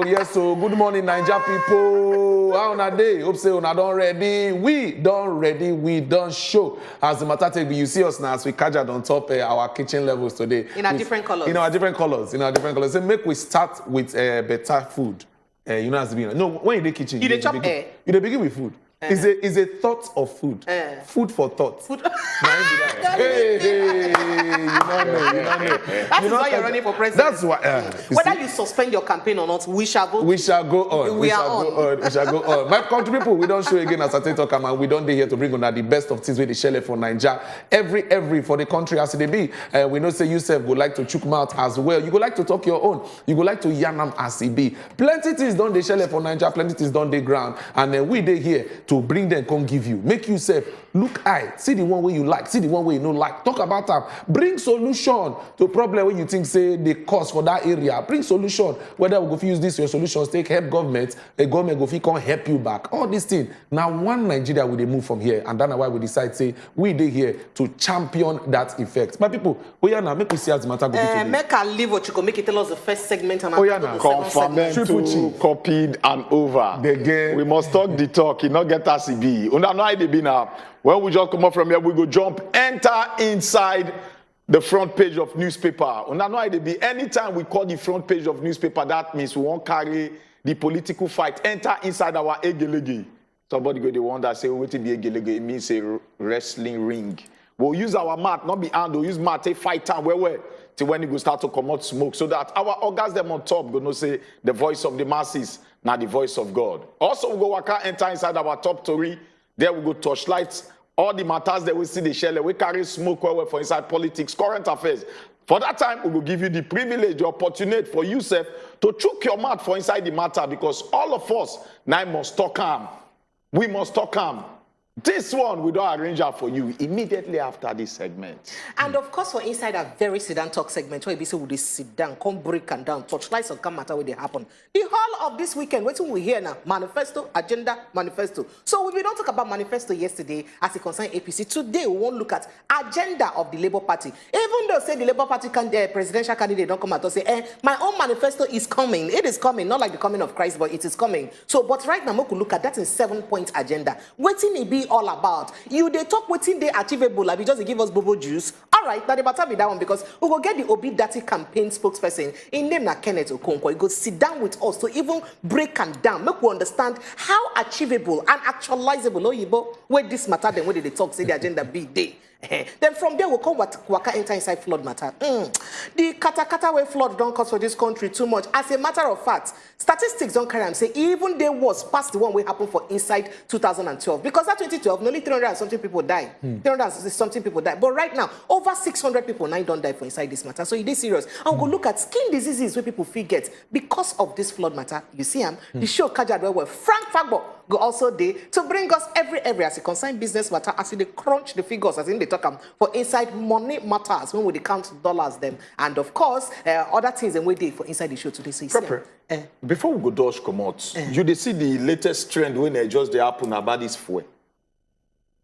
yes, so good morning, Naija people. How on a day? Hope say una don ready. We don't show. As the matter take be, you see us now as we casual on top our kitchen levels today. In our different colors. In our different colors. So make we start with better food. You know as being. No, when you dey kitchen, you dey chop you dey begin with food. Is a thought of food. Food for thought. Food. Hey, you don't know. That is why you're running for president. That's why. Whether you suspend your campaign or not, we shall vote. We shall go on. We shall go on. My country people, we don't show again as I talk, and we don't dey here to bring on the best of things with the shell for Naija. Every for the country as it be. We know say you self would like to chook mouth as well. You go like to talk your own. You go like to yarn them as it be. Plenty things don't dey shell for Naija. Plenty things don't dey ground, and we dey here to bring them, come give you. Make yourself look eye. See the one way you like. See the one way you don't like. Talk about them. Bring solution to problem when you think say the cost for that area. Bring solution. Whether we go use this your solutions, take help government. A government go can't help you back. All these things. Now one Nigeria will they move from here, and that's why we decide say we dey here to champion that effect. My people, now make we see as the matter go today. Make a leave what you can make it tell us the first segment and confirm copied and over. Again. We must talk the talk. You not get us be. Una know how they be now. When we just come up from here, we go jump, enter inside the front page of newspaper. Una know how they be. Anytime we call the front page of newspaper, that means we won't carry the political fight. Enter inside our egelege. Somebody go the one that say, what is the egelege? It means a wrestling ring. We'll use our mat, not be hand. We'll use mat, take fight time. Where? Till when it go start to come out smoke, so that our orgasm on top gonna say the voice of the masses, not the voice of God. Also, we go waka enter inside our top story. There we go torchlight all the matters that we see the shell. We carry smoke where for inside politics, current affairs. For that time, we will give you the privilege, the opportunity for yourself to choke your mouth for inside the matter, because all of us now must talk calm. We must talk calm. This one we don't arrange out for you immediately after this segment. And of course, for inside a very sit-down talk segment, where we say we sit down, come break and down, touch lights on come matter where they happen. The whole of this weekend, what we hear now, manifesto, agenda, manifesto. So we don't talk about manifesto yesterday as it concerns APC. Today we won't look at agenda of the Labour Party. Even though say the Labour Party presidential candidate don't come out and say, my own manifesto is coming. It is coming, not like the coming of Christ, but it is coming. So, but right now, we could look at that in 7-point agenda. Waiting it be all about. You they talk waiting they achievable, like just give us bobo juice. All right, now the matter be that one, because we will get the Obidati campaign spokesperson in name na Kenneth Okonkwo. He go sit down with us to even break and down, make we understand how achievable and actualizable Oyibo where this matter then when they talk say the agenda be day. Then from there we'll come waka enter inside flood matter. The kata way flood don't cause for this country too much. As a matter of fact, statistics don't carry and say even there was past the one way happened for inside 2012. Because that 2012, nearly 300 and something people die. 300 and something people die. But right now, over 600 people now don't die for inside this matter. So it is serious. And we'll go look at skin diseases where people feel get because of this flood matter. You see him? The show Kajad where Frank Fagbo go also there to bring us every as a concerned business matter, as they crunch the figures, as in they talk for inside money matters when we count dollars them, and of course other things and we did for inside the show today. So you see, before we go dodge come out, you they see the latest trend when they just they happen about this fuel.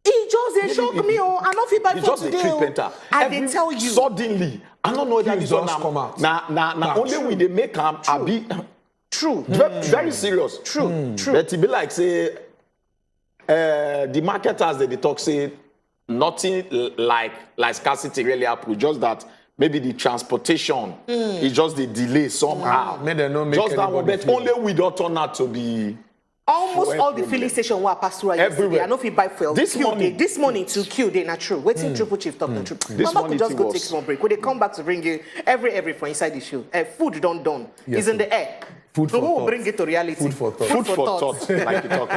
It just shock me, oh, I don't feel bad for today. I didn't tell you suddenly. I don't know that this one come out. Now only when they make them a bit. True. Very serious. True. But it be like say the marketers they talk say nothing like scarcity really happen. Just that maybe the transportation is just the delay somehow. May they not make just that one, but only we don't turn out to be. Almost all the filling stations were passed through yesterday. I know if you buy fuel. This morning to Q day, not true. Waiting Triple Chief talk not true. Mama could just go take small break. When they come back to bring you every for inside the show. Food don't done. Yes, it's in the air. Food so for who will thought. bring it to reality? Food for thought. Food for thought, like you talk.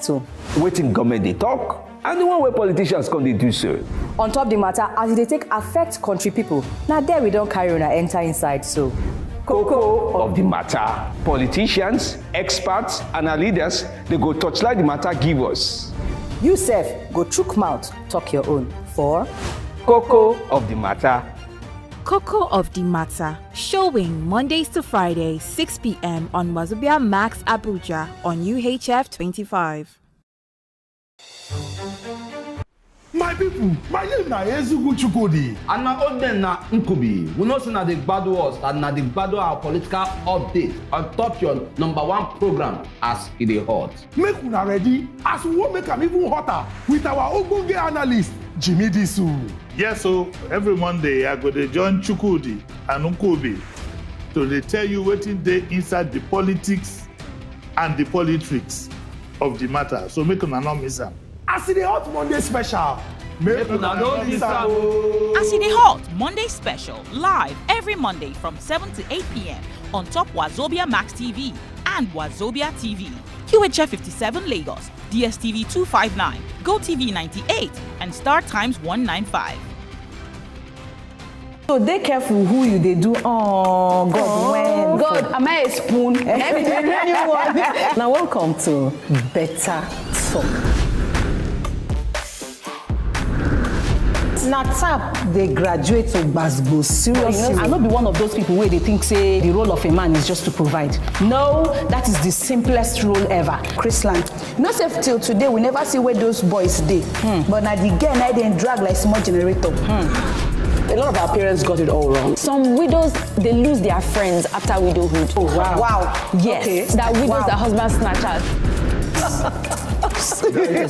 fact o. Wetin government dey talk and the one where politicians come dey do so. On top the matter, as they take affect country people, now there we don't carry on enter inside so. Cocoa of the matter. Politicians, experts, and our leaders, they go touchlight the matter give us. You sef, go chook mouth, talk your own. For Cocoa of the matter. Cocoa of the Matter, showing Mondays to Fridays, 6 p.m. on Wazobia Max Abuja on UHF 25. My people, my name na Ezugu Chukudi. And na old dem na Nkubi. We know say na the gbadu us and na the gbadu our political update on top your #1 program as e dey hot. Make una ready as we wan make am even hotter with our ogbonge analyst, Jimmy Disu. Yes, so every Monday I go dey join Chukudi and Nkubi to dey tell you wetin dey inside the politics and the politics of the matter. So make una no miss am. As e dey hot Monday special, make una no miss am. As e dey hot Monday special, live every Monday from 7 to 8 p.m. on top Wazobia Max TV and Wazobia TV, UHF 57 Lagos, DSTV 259, GoTV 98, and Star Times 195. so dey careful who you dey do. Oh God, when God, am I a spoon? Now welcome to Better Talk. Na tap they graduate to Gbasgbo seriously. I no be one of those people where they think say the role of a man is just to provide. No, that is the simplest role ever. Chrisland. No say till today we never see where those boys dey. But na the girl na dem drag like small generator. A lot of our parents got it all wrong. Some widows they lose their friends after widowhood. Oh wow. Wow. Yes. Okay. That widows are husband snatchers.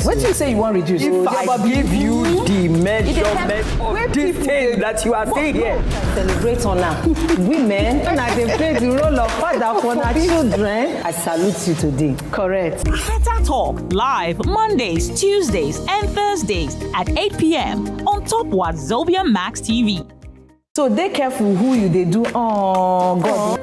What do you say you want to reduce? If I give you the measurement of this thing that you are seeing here. Celebrate on her. Women, and they play the role of father for their children. I salute you today. Correct. Better Talk, live Mondays, Tuesdays, and Thursdays at 8 p.m. on top Wazobia Max TV. So dey careful who you dey do. Oh God.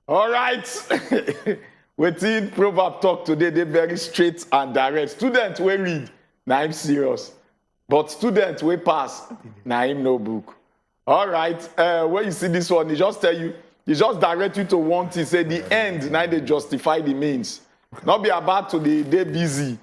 All right. Wetin Proverb talk today, they very straight and direct. Students we read, na him serious. But students we pass, na him no book. All right. When you see this one, he just tell you, he just direct you to one thing, say the end, now they justify the means. Not be about to the day busy,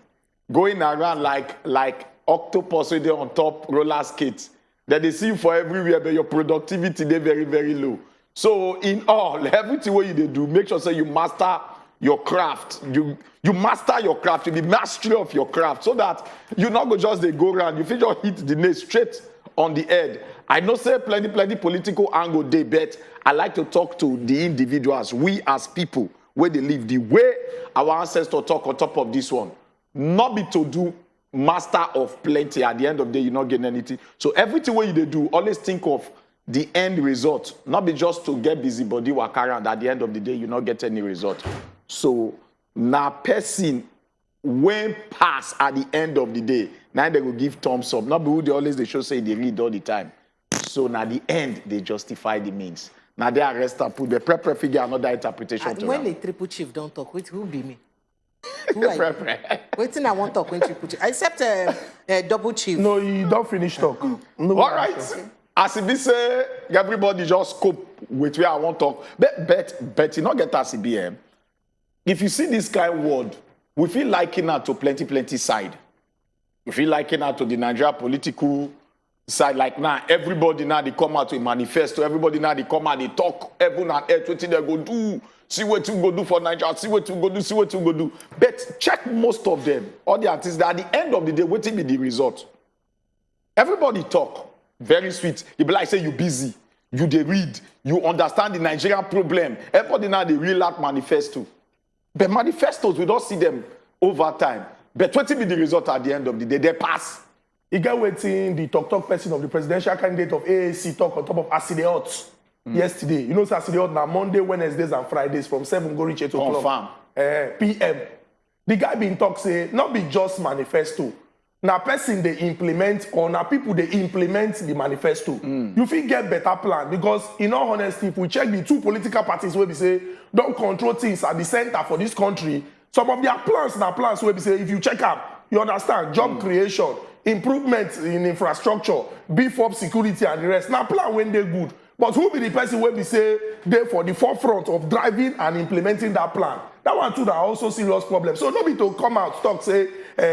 going around like octopus with on top roller skates. That they see you for everywhere, but your productivity they very, very low. So in all, everything what you do, make sure say you master your craft. You master your craft, you be mastery of your craft, so that you not go just they go around. You feel just hit the nail straight on the head. I know say plenty political angle they bet. I like to talk to the individuals, we as people, where they live, the way our ancestors talk on top of this one. Not be to do master of plenty. At the end of the day, you're not getting anything. So everything what you do, always think of the end result. Not be just to get busy body work around. At the end of the day, you not get any result. So now person when pass at the end of the day, now they will give thumbs up. Not be who they always they show say they read all the time. So now the end they justify the means. Now they arrest her, put the prepare figure another interpretation to when them. the triple chief don't talk, wait, who be me? Waiting I want talk when triple chief, except double chief. No, you don't finish talk. No, All right. As if we say everybody just cope with where I want to talk. But you not get ACBM. If you see this kind of word, we feel liking her to plenty side. We feel liking her to the Nigeria political side. Like now, everybody now they come out with manifesto. Everybody now they come out, they talk. Everyone and earth, what they go do. See what you go do for Nigeria. See what you go do. See what you go do. But check most of them. All the artists that at the end of the day, what will be the result? Everybody talk. Very sweet. You be like say you busy. You they read. You understand the Nigerian problem. Everybody now they real out manifesto. But manifestos, we don't see them over time. But what will be the result at the end of the day? They pass. You get waiting the talk person of the presidential candidate of AAC talk on top of Asideot yesterday. You know, Asideot now Monday, Wednesdays, and Fridays from 7 go reach 8 o'clock. PM. The guy been talk say, not be just manifesto. Now person they implement or now people they implement the manifesto. You feel get better plan because in all honesty, if we check the two political parties where we say don't control things at the center for this country, some of their plans now plans where we say if you check out, you understand job creation, improvement in infrastructure, beef up security and the rest. Now plan when they good. But who be the person where we say they for the forefront of driving and implementing that plan? That one too, that also serious problem. So nobody to come out talk say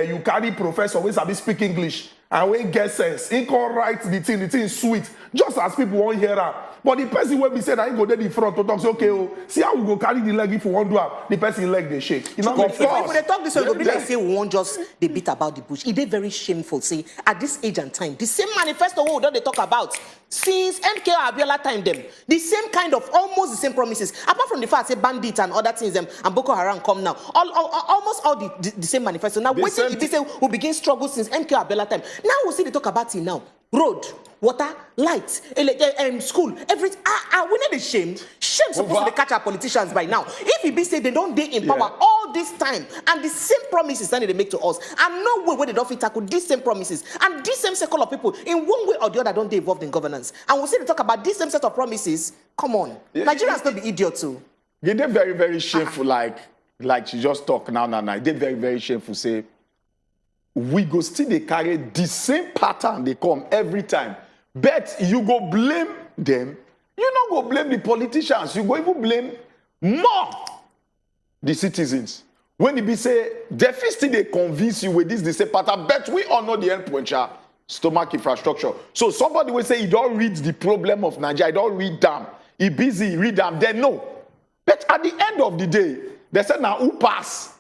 you carry professor wey sabi speak English and wey get sense. He can write the thing sweet, just as people won't hear that. But the person wey be say that he go there the front to talk say okay, oh, see how we go carry the leg if we want to have the person leg they shake. You know what I mean? When they talk this way, go be like say we won't just the beat about the bush. It is very shameful. See, at this age and time, the same manifesto what they talk about since NK Abiola time them, the same kind of almost the same promises. Apart from the fact say bandits and other things them and Boko Haram come now, almost all the same manifesto. Now waiting if they say we begin struggle since NK Abiola time. Now we see they talk about it now. Road, water, light, school, everything. We not ashamed. Shame supposed to catch our politicians by now. If it be say they don't they in power all this time and the same promises that they make to us, and no way where they don't fit tackle these same promises and this same circle of people in one way or the other don't they involved in governance. And we see they talk about this same set of promises. Come on, Nigerians don't be idiots too. They're very, very shameful. Like she just talk now. They're very, very shameful. Say. We go still they carry the same pattern they come every time. But you go blame them. You not go blame the politicians. You go even blame more the citizens. When it be say, they still they convince you with this the same pattern. But we all know the end point, stomach infrastructure. So somebody will say, he don't read the problem of Nigeria. He don't read them. He busy, read them. They know. But at the end of the day, they say, now who pass?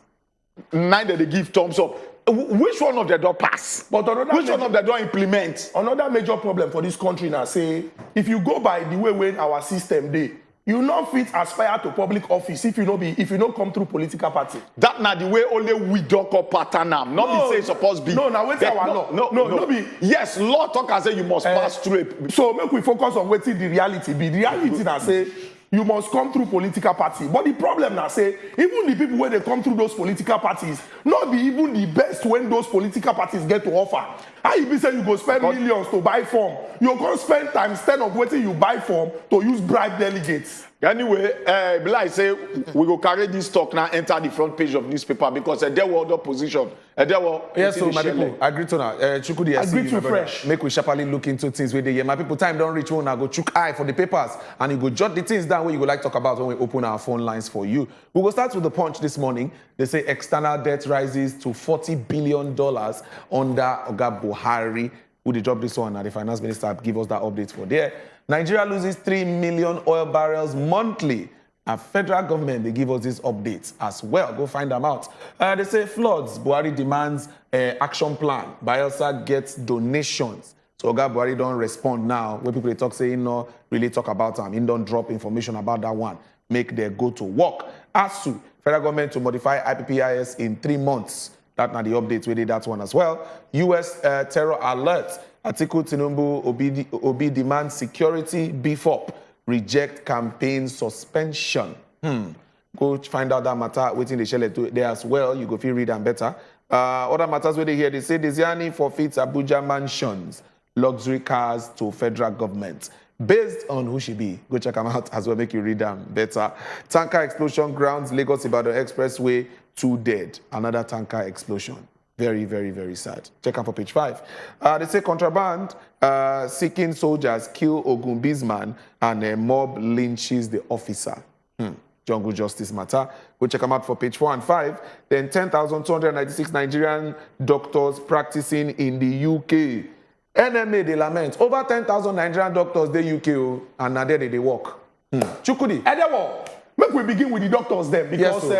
Neither they give thumbs up. Which one of them don't pass? But which one of them don't implement? Another major problem for this country now, say, if you go by the way when our system dey, you not fit aspire to public office if you don't come through political party. That now the way only we don't call pattern now. Not be say supposed to be. No, now wait our law. No be. Yes, law talk and say you must pass through it. So make we focus on waiting the reality be. The reality now say you must come through political party. But the problem now say, even the people when they come through those political parties, not be even the best when those political parties get to offer. How you be say you go spend millions to buy form? You go spend times 10 of waiting you buy form to use bribe delegates. Anyway, like say we go carry this talk now enter the front page of newspaper because there were other position. Yes, so my people, agree to now. Chukudi, agree to fresh. Make we sharply look into things where they hear. My people, time don't reach when I go chook eye for the papers and you go jot the things down where you would like to talk about when we open our phone lines for you. We will start with the Punch this morning. They say external debt rises to $40 billion under Oga Buhari. Who they drop this one? And the finance minister give us that update for there. Nigeria loses 3 million oil barrels monthly. And federal government, they give us these updates as well. Go find them out. They say floods. Buhari demands action plan. Bayelsa gets donations. So Oga Buhari don't respond now. When people they talk, say, no, really talk about them. He don't drop information about that one. Make them go to work. ASU, federal government to modify IPPIS in 3 months. That's not the update. We did that one as well. U.S. terror alert. Atiku Tinubu Obi demands security beef up. Reject campaign suspension. Go find out that matter. Waiting the shell there as well. You go feel read them better. Other matters where they hear, they say Desiani forfeits Abuja mansions, luxury cars to federal government. based on who she be. Go check them out as well, make you read them better. Tanker explosion grounds Lagos-Ibadan Expressway, 2 dead. Another tanker explosion. Very, very, very sad. Check out for page 5. They say contraband seeking soldiers kill Ogunbi's man and a mob lynches the officer. Jungle justice matter. Go check them out for page 4 and 5. Then 10,296 Nigerian doctors practicing in the UK. NMA, they lament. Over 10,000 Nigerian doctors, they UK, and now there they work. Chukudi. Edewo, make we begin with the doctors then, because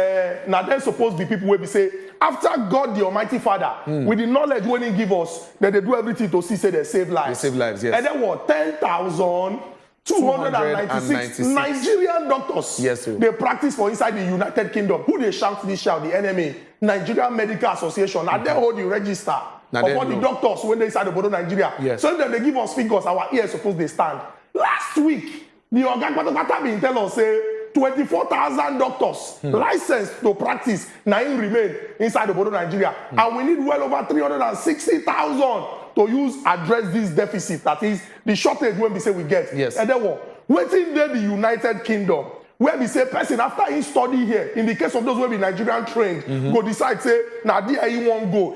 now they're supposed to be people where we say, after God the Almighty Father, with the knowledge when He give us, that they do everything to see, say they save lives. They save lives, yes. Edewo, 10,296 Nigerian doctors. Yes, sir. They practice for inside the United Kingdom. Who they shout this shout? The NMA, Nigerian Medical Association. And they hold the register of all the doctors when they inside the border Nigeria. Yes. So if they give us figures, our ears supposed they stand. Last week, the Oga been tell us say 24,000 doctors licensed to practice now remain inside the border Nigeria, and we need well over 360,000 to use address this deficit. That is the shortage when we say we get. Yes. And then what? Waiting there the United Kingdom, where we say person after he study here, in the case of those where be Nigerian trained, go decide say now there he won't go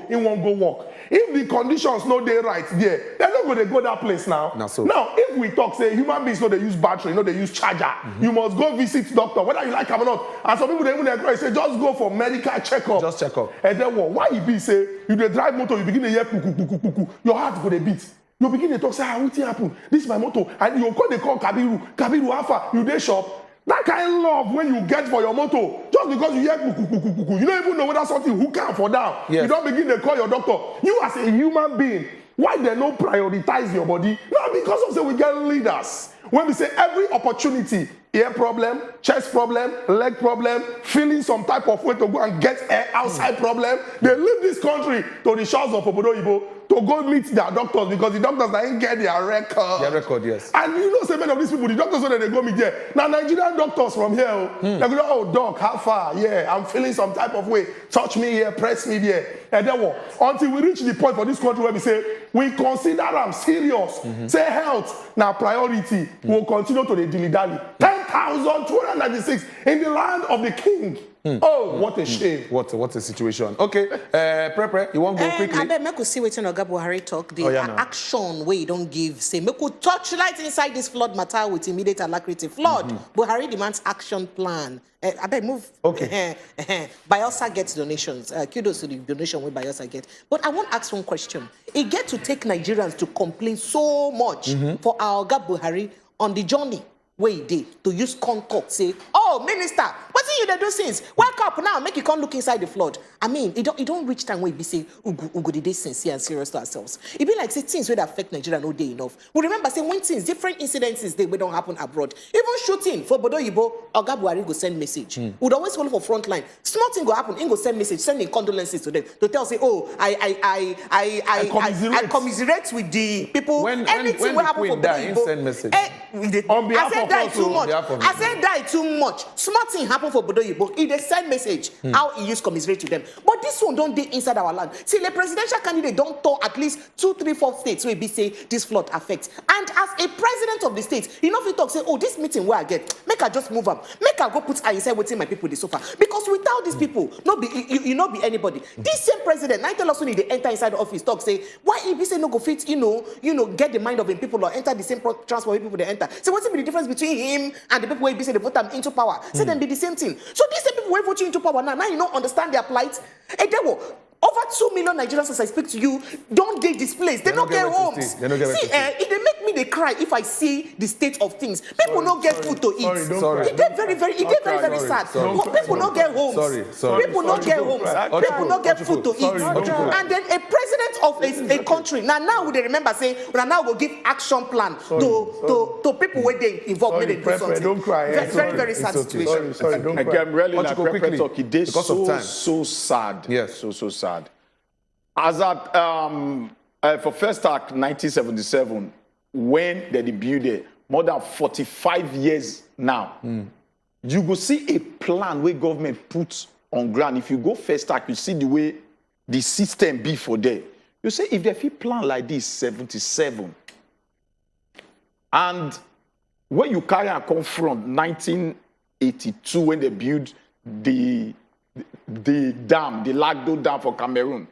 work. If the conditions no dey right there, they're not going to go that place now. Now, if we talk, say human beings know they use battery, know they use charger. You must go visit doctor, whether you like him or not. And some people they even encourage say just go for medical checkup. Just check up. And then what? Why you be say you dey drive motor, you begin to hear kuku, your heart go dey beat. You begin to talk, say what happen? This is my motor, and you call Kabiru Alpha. You dey shop. That kind of love when you get for your motor, just because you hear kuku, you don't even know whether something hook up or down. Yes. You don't begin to call your doctor. You as a human being, why they not prioritize your body? No, because of say we get leaders. When we say every opportunity, ear problem, chest problem, leg problem, feeling some type of way to go and get air outside problem, they leave this country to the shores of Obodo Ibo to go meet their doctors, because the doctors didn't get their record. Their record, yes. And you know, so many of these people, the doctors know that they go meet there. Now, Nigerian doctors from here, they go, oh, doc, how far? Yeah, I'm feeling some type of way. Touch me here, press me there. And then what? Until we reach the point for this country where we say, we consider them serious. Say health, now priority, we'll continue to the dilly-dally. 10,296 in the land of the king. Oh, what a shame. What a situation. Okay, Prepare, you want to go quickly? I bet make we see wetin Oga Buhari talk. The action where you don't give, say, make we touch light inside this flood matter with immediate alacrity. Flood, Buhari demands action plan. I bet move. Okay. Bayelsa gets donations. Kudos to the donation where Bayelsa get. But I want to ask one question. It get to take Nigerians to complain so much for our Oga Buhari on the journey where he did to use concoct, say, oh, minister, what do you do since? Wake up now, make you come look inside the flood. I mean, it don't reach time where we say, Ugo did this sincere and serious to ourselves. It be like, say, things would affect Nigeria no day enough. We remember, say, when things, different incidences, they don't happen abroad. Even shooting for Bodo Yibo, Oga Buhari go send message. Would always follow for front line. Small thing go happen, he go send message, sending condolences to them, to tell, say, oh, I commiserate with the people. Anything will happen for Bodo Yibo. Send message. On behalf of die too much. behalf of I said die too much. Smart thing happen for Bodo Yibo. He dey send message how he use commiserate to them. But this one don't dey inside our land. See, the presidential candidate don't talk at least 2, 3, 4 states where he say this flood affects. And as a president of the state, he know if he talk say, oh, this meeting where I get, make I just move am. Make I go put eye inside waiting my people dey suffer. Because without these people, not be you not be anybody. This same president, now tell us when he dey enter inside the office, talk say, why if he say no go fit, you know, get the mind of him people or enter the same transport where people they enter. So what's the difference between him and the people who say they vote them into power? Say them be the same thing. So these same people who vote you into power now you don't understand their plight. And they will over 2 million Nigerians, as I speak to you, don't get displaced. They don't get homes. See, it they make me they cry if I see the state of things. People don't get food to eat. It get very sad. People don't get homes. People don't get homes. People don't get food to eat. And then a president of a country now they remember saying, now we'll give action plan to people where they involved. Maybe do something. Don't cry. Very sad situation. Sorry, don't cry. I'm really like quickly talk. It is so sad. Yes, so sad. As at for First Act 1977, when they debuted more than 45 years now, you go see a plan where government puts on ground. If you go First Act, you see the way the system be for there. You say if they fit plan like this 77, and when you carry and come from 1982 when they built the dam, the Lagdo Dam for Cameroon,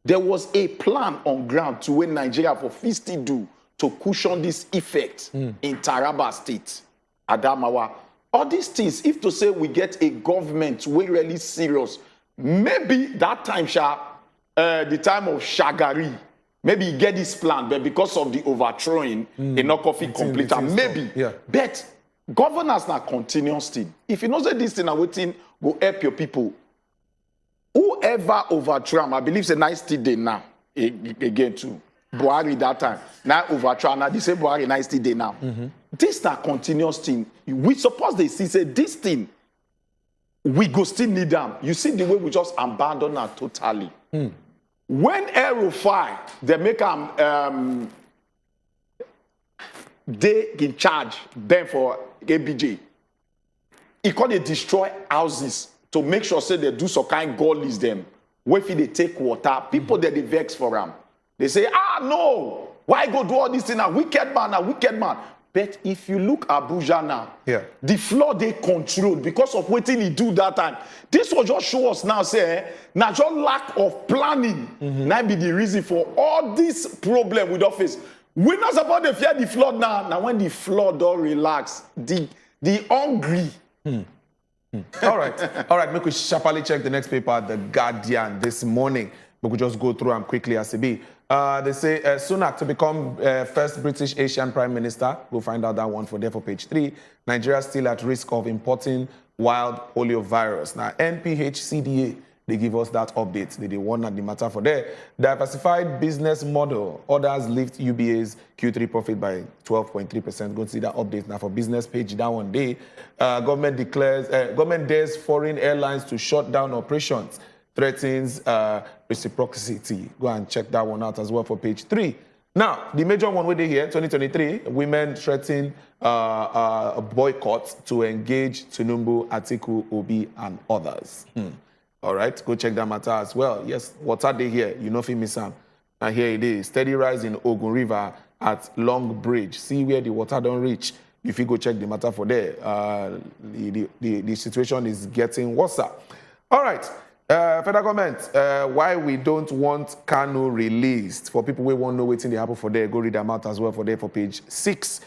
there was a plan on ground to win Nigeria for 50 do to cushion this effect in Taraba State, Adamawa. All these things, if to say we get a government way really serious, maybe that time, the time of Shagari, maybe you get this plan, but because of the overthrowing, it not coffee complete. Maybe. Yeah. But governance na continuous thing. If you know that this thing are waiting, go help your people. Whoever overthrow, I believe it's a nice day now. Again too. Buhari that time. Now overthrow, now they say Buhari nice day now. This is a continuous thing. We suppose they see say this thing, we go still need them. You see the way we just abandon her totally. When Aerofire, they make them they in charge then for ABJ. It can they destroy houses to make sure say they do some kind gullies them. Where if they take water, people that they vex for them. They say, no, why go do all this thing? A wicked man. But if you look at Abuja now, the flood they controlled because of what he do that time. This will just show us now, say, natural lack of planning. That be the reason for all this problem with office. We're not supposed to fear the flood now. Now when the flood don't relax, the hungry. All right, make we sharply check the next paper, The Guardian, this morning. We could just go through them quickly as it be. They say Sunak to become first British Asian Prime Minister. We'll find out that one for there for page 3. Nigeria still at risk of importing wild polio virus. Now, NPHCDA, they give us that update. They warn at the matter for there. Diversified business model. Others lift UBA's Q3 profit by 12.3%. Go see that update now for business page that one day. Government dares foreign airlines to shut down operations. Threatens reciprocity. Go and check that one out as well for page 3. Now, the major one we did here, 2023, women threaten a boycott to engage Tinubu, Atiku, Obi, and others. All right, go check that matter as well. Yes, water day here, you know if you miss them. And here it is, steady rise in Ogun River at Long Bridge. See where the water don't reach. If you go check the matter for there, the situation is getting worse. All right. Federal government, why we don't want Kanu released? For people who want to know what's in the happen for there, go read them out as well for there for page 6.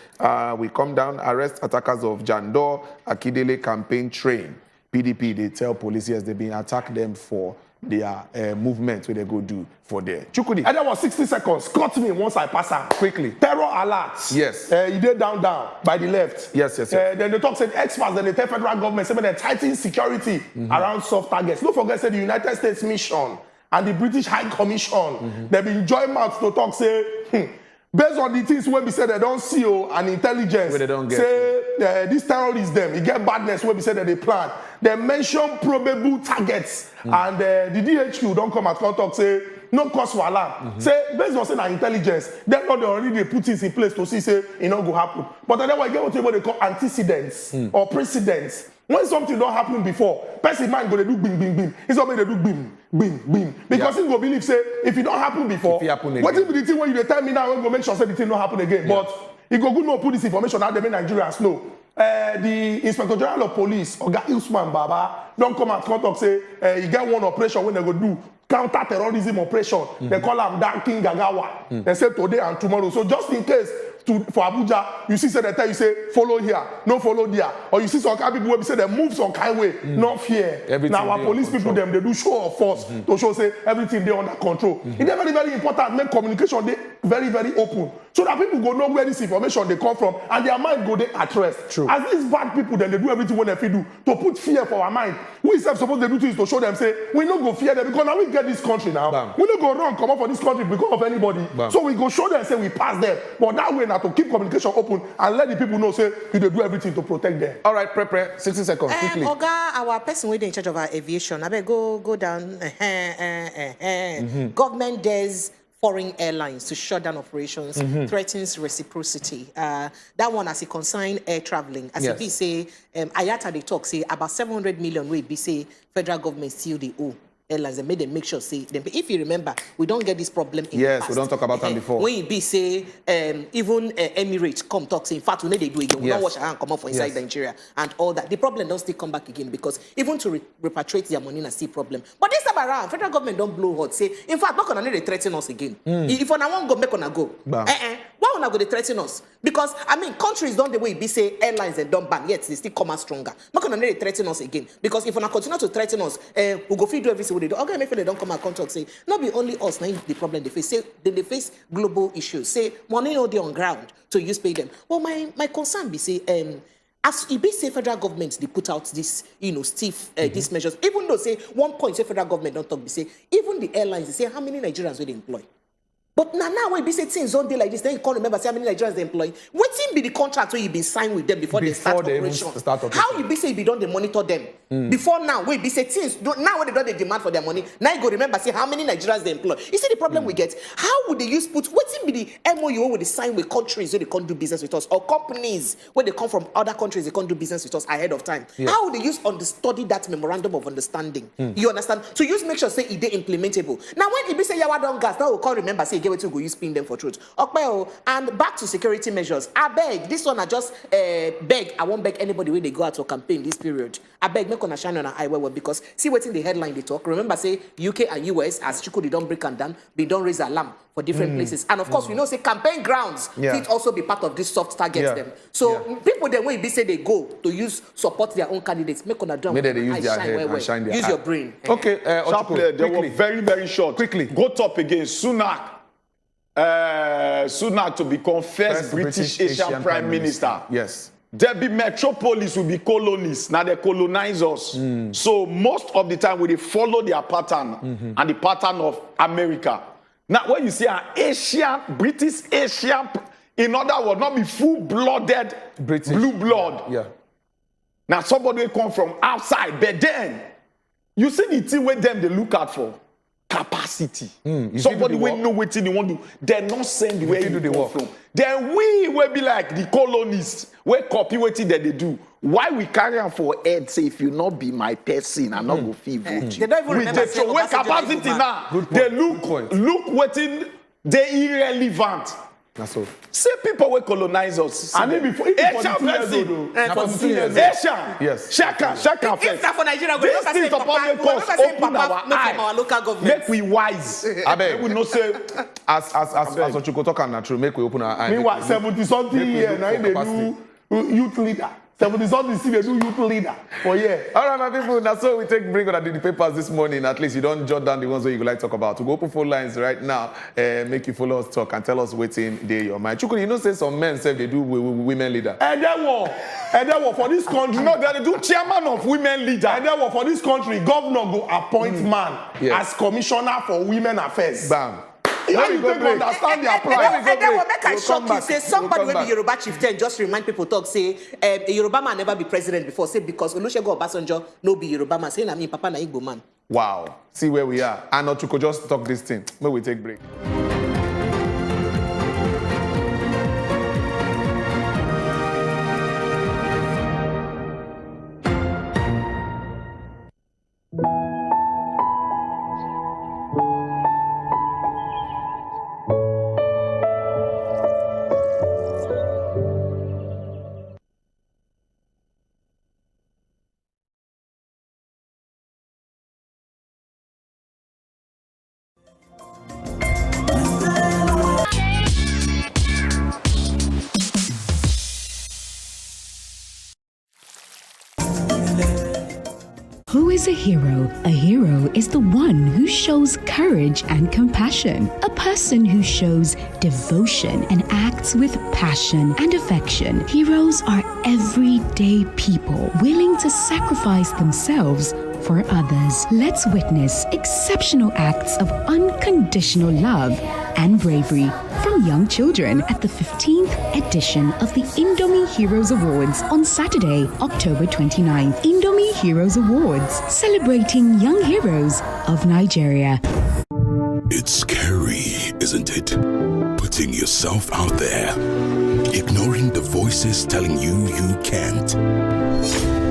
We come down, arrest attackers of Jandor, Akidele campaign train. PDP, they tell police yes, they've been attacked them for their movement where they go do for there. Chukudi. And that was 60 seconds. Cut me once I pass out. Quickly. Terror alerts. Yes. You did down by the left. Yes. Then they talk said experts, then they tell federal government say they tighten security around soft targets. Don't forget say the United States mission and the British High Commission, they've been joined mouths to talk say, based on the things when we say they don't see and intelligence, where they don't get say this terrorist them, you get badness when we say that they plan. They mention probable targets and the DHQ don't come at contact say no cause for alarm. Say based on saying intelligence, they know they already put things in place to see say it not go happen. But then we get what they call antecedents or precedents. When something don't happen before, person mind go they do bing bing bing. It's not they do bing bing bing because he go believe say if it don't happen before, what if the thing when you tell me now when go make sure say the thing don't happen again? But it go good no put this information out there make Nigerians know. The Inspector General of Police, Oga Usman Baba, don't come and contact say you get one operation when they go do counter-terrorism operation. They call them Dark King Gagawa. They say today and tomorrow. So just in case for Abuja, you see say they tell you say follow here, no follow there, or you see some kind of people who say they move some kind of way, not fear. Everything now our police people them they do show of force to show say everything they under control. It's very very important make communication they very very open so that people go know where this information they come from and their mind go they at rest. True. As these bad people then they do everything when they do to put fear for our mind. We supposed to do things to show them say we no go fear them because now we get this country now. Bam. We no go wrong come up for this country because of anybody. Bam. So we go show them say we pass them. But that way now to keep communication open and let the people know say you do everything to protect them. All right, prepare 60 seconds quickly. Oga, our person waiting in charge of our aviation. I bet go down. Government dares foreign airlines to shut down operations, threatens reciprocity. That one as it concern air traveling. As it be say, IATA they talk say about 700 million we be say federal government still they owe. airlines and make them make sure say them. If you remember, we don't get this problem in the past. We don't talk about them before. When it be say even Emirates come talk say in fact we need to do it again. We don't wash our hand come up for inside Nigeria and all that. The problem don't still come back again because even to repatriate their money is still problem. But this time around, federal government don't blow hot. Say in fact, not gonna need to threaten us again. If on one go, make on go. Why would not go to threaten us? Because I mean, countries don't the way it be say airlines and don't ban yet they still come out stronger. Not gonna need to threaten us again because if we continue to threaten us, we go feed do everything. Okay, maybe they don't come and talk say not be only us now the problem they face. Say they face global issues. Say money no dey on ground to use pay them. Well, my concern be say as it be say federal government they put out this stiff these measures. Even though say one point say federal government don't talk be say even the airlines they say how many Nigerians will they employ. But now when you say things don't like this, then you can't remember how many Nigerians they employ. What be the contract where you been signed with them before they start operation? How you be say you don't monitor them before now? When you say things now when they don't demand for their money, now you go remember say how many Nigerians they employ. You see the problem we get? How would they use what be the MOU where they sign with countries where they can't do business with us or companies where they come from other countries they can't do business with us ahead of time? Yeah. How would they use study that memorandum of understanding? You understand? So use make sure say it they implementable. Now when it be say yawa don't gas, now we can't remember say to go use pin them for truth. Okay, and back to security measures. I beg, this one I just beg. I won't beg anybody when they go out to campaign this period. I beg, make on a shine on an eye well because see what's in the headline they talk. Remember, say UK and US as Chuku they don't break and down, they don't raise alarm for different places. And of course, we know say campaign grounds it also be part of this soft targets them. So people then when be say they go to use support their own candidates, make on a drum. Maybe they use their head and shine their use your brain. Okay, Ochuku, they were very, very short. Quickly. Go top again. Sunak to become first British Asian Prime Minister. Yes. There be metropolis will be colonies. Now they colonize us. So most of the time we follow their pattern and the pattern of America. Now when you see an British Asian, in other words, not be full-blooded British blue blood. Yeah. Now somebody will come from outside, but then you see the thing where them they look out for. Capacity. Somebody will know what they want to. They're not send where you do come from. Then we will be like the colonists. We copy what that they do. Why we carry on for head? Say if you not be my person, I'm not go feel vote you. They don't even remember so what capacity now? They look what they irrelevant. That's all. See people will colonize us. I mean before Asian person. Yes. Shaka first. If that for Nigeria, we This thing upon the cost open our eye. Local government. Make we wise. I beg. We no say as Ochuko talk and true, make we open our eye. Meanwhile, 70-something years now they do youth leader. 70-something see they do youth leader for year. All right, my people. That's all we bring on the papers this morning. At least you don't jot down the ones that you would like to talk about. To go open phone lines right now, make you follow us talk and tell us what's in your mind. Chukwudi, you know, say some men say they do women leader. And then what for this country? no, they do chairman of women leader. And then what for this country? Governor go appoint man as commissioner for women affairs. Bam. How you going to understand their plan? And then what make I shock you? Say somebody will be Yoruba chieftain. Just remind people talk. Say a Yoruba man never be president before. Say because Olusegun Obasanjo no be Yoruba man. Say na me papa na Igbo man. Wow. See where we are. And Ochuko just talk this thing. May we take break. Who is a hero? A hero is the one who shows courage and compassion. A person who shows devotion and acts with passion and affection. Heroes are everyday people willing to sacrifice themselves for others. Let's witness exceptional acts of unconditional love and bravery from young children at the 15th edition of the Indomie Heroes Awards on Saturday, October 29th. Indomie Heroes Awards, celebrating young heroes of Nigeria. It's scary, isn't it? Putting yourself out there, ignoring the voices telling you can't.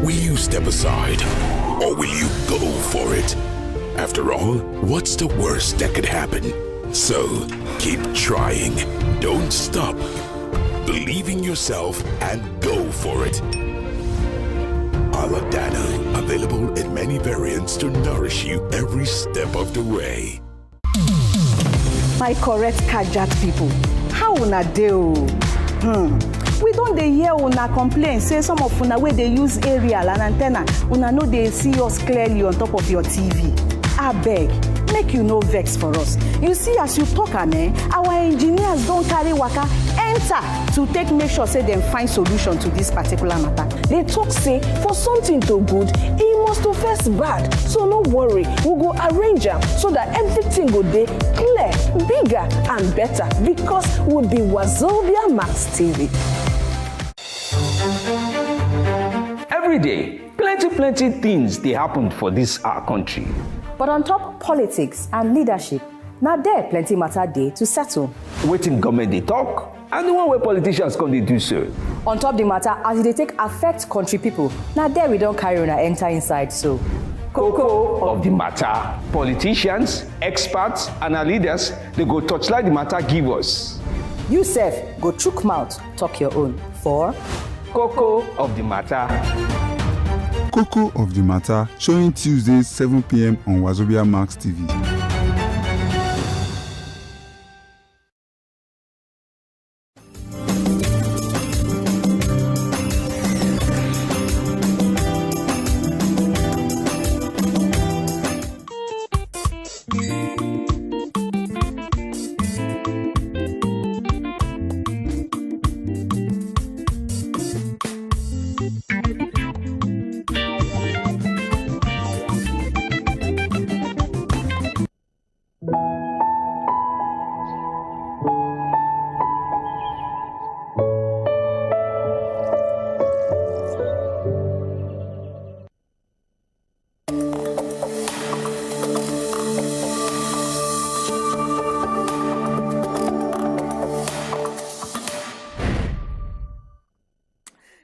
Will you step aside, or will you go for it? After all, what's the worst that could happen? So, keep trying. Don't stop. Believe in yourself and go for it. Aladana, available in many variants to nourish you every step of the way. My correct Kajat people, how una dey? We don't dey hear una complain say some of una wey dey use aerial and antenna, una no dey see us clearly on top of your TV. Abeg, make you no vex for us. You see, as you talk our engineers don carry waka enter to take make sure say dem find solution to this particular matter. They talk say for something to good, e must to first bad. So no worry, we go arrange am so that everything go dey clear, bigger and better because we be Wazobia Max TV. Every day, plenty things they happen for this our country. But on top politics and leadership, now there plenty matter day to settle. Waiting government they talk, and the one where politicians come they do so. On top the matter, as they take affect country people, now there we don't carry on and enter inside so. Cocoa of the matter. Politicians, experts, and our leaders, they go touchlight the matter give us. You sef, go chook mouth, talk your own. For Cocoa of the matter. Cocoa of the Matter, showing Tuesdays 7 p.m. on Wazobia Max TV.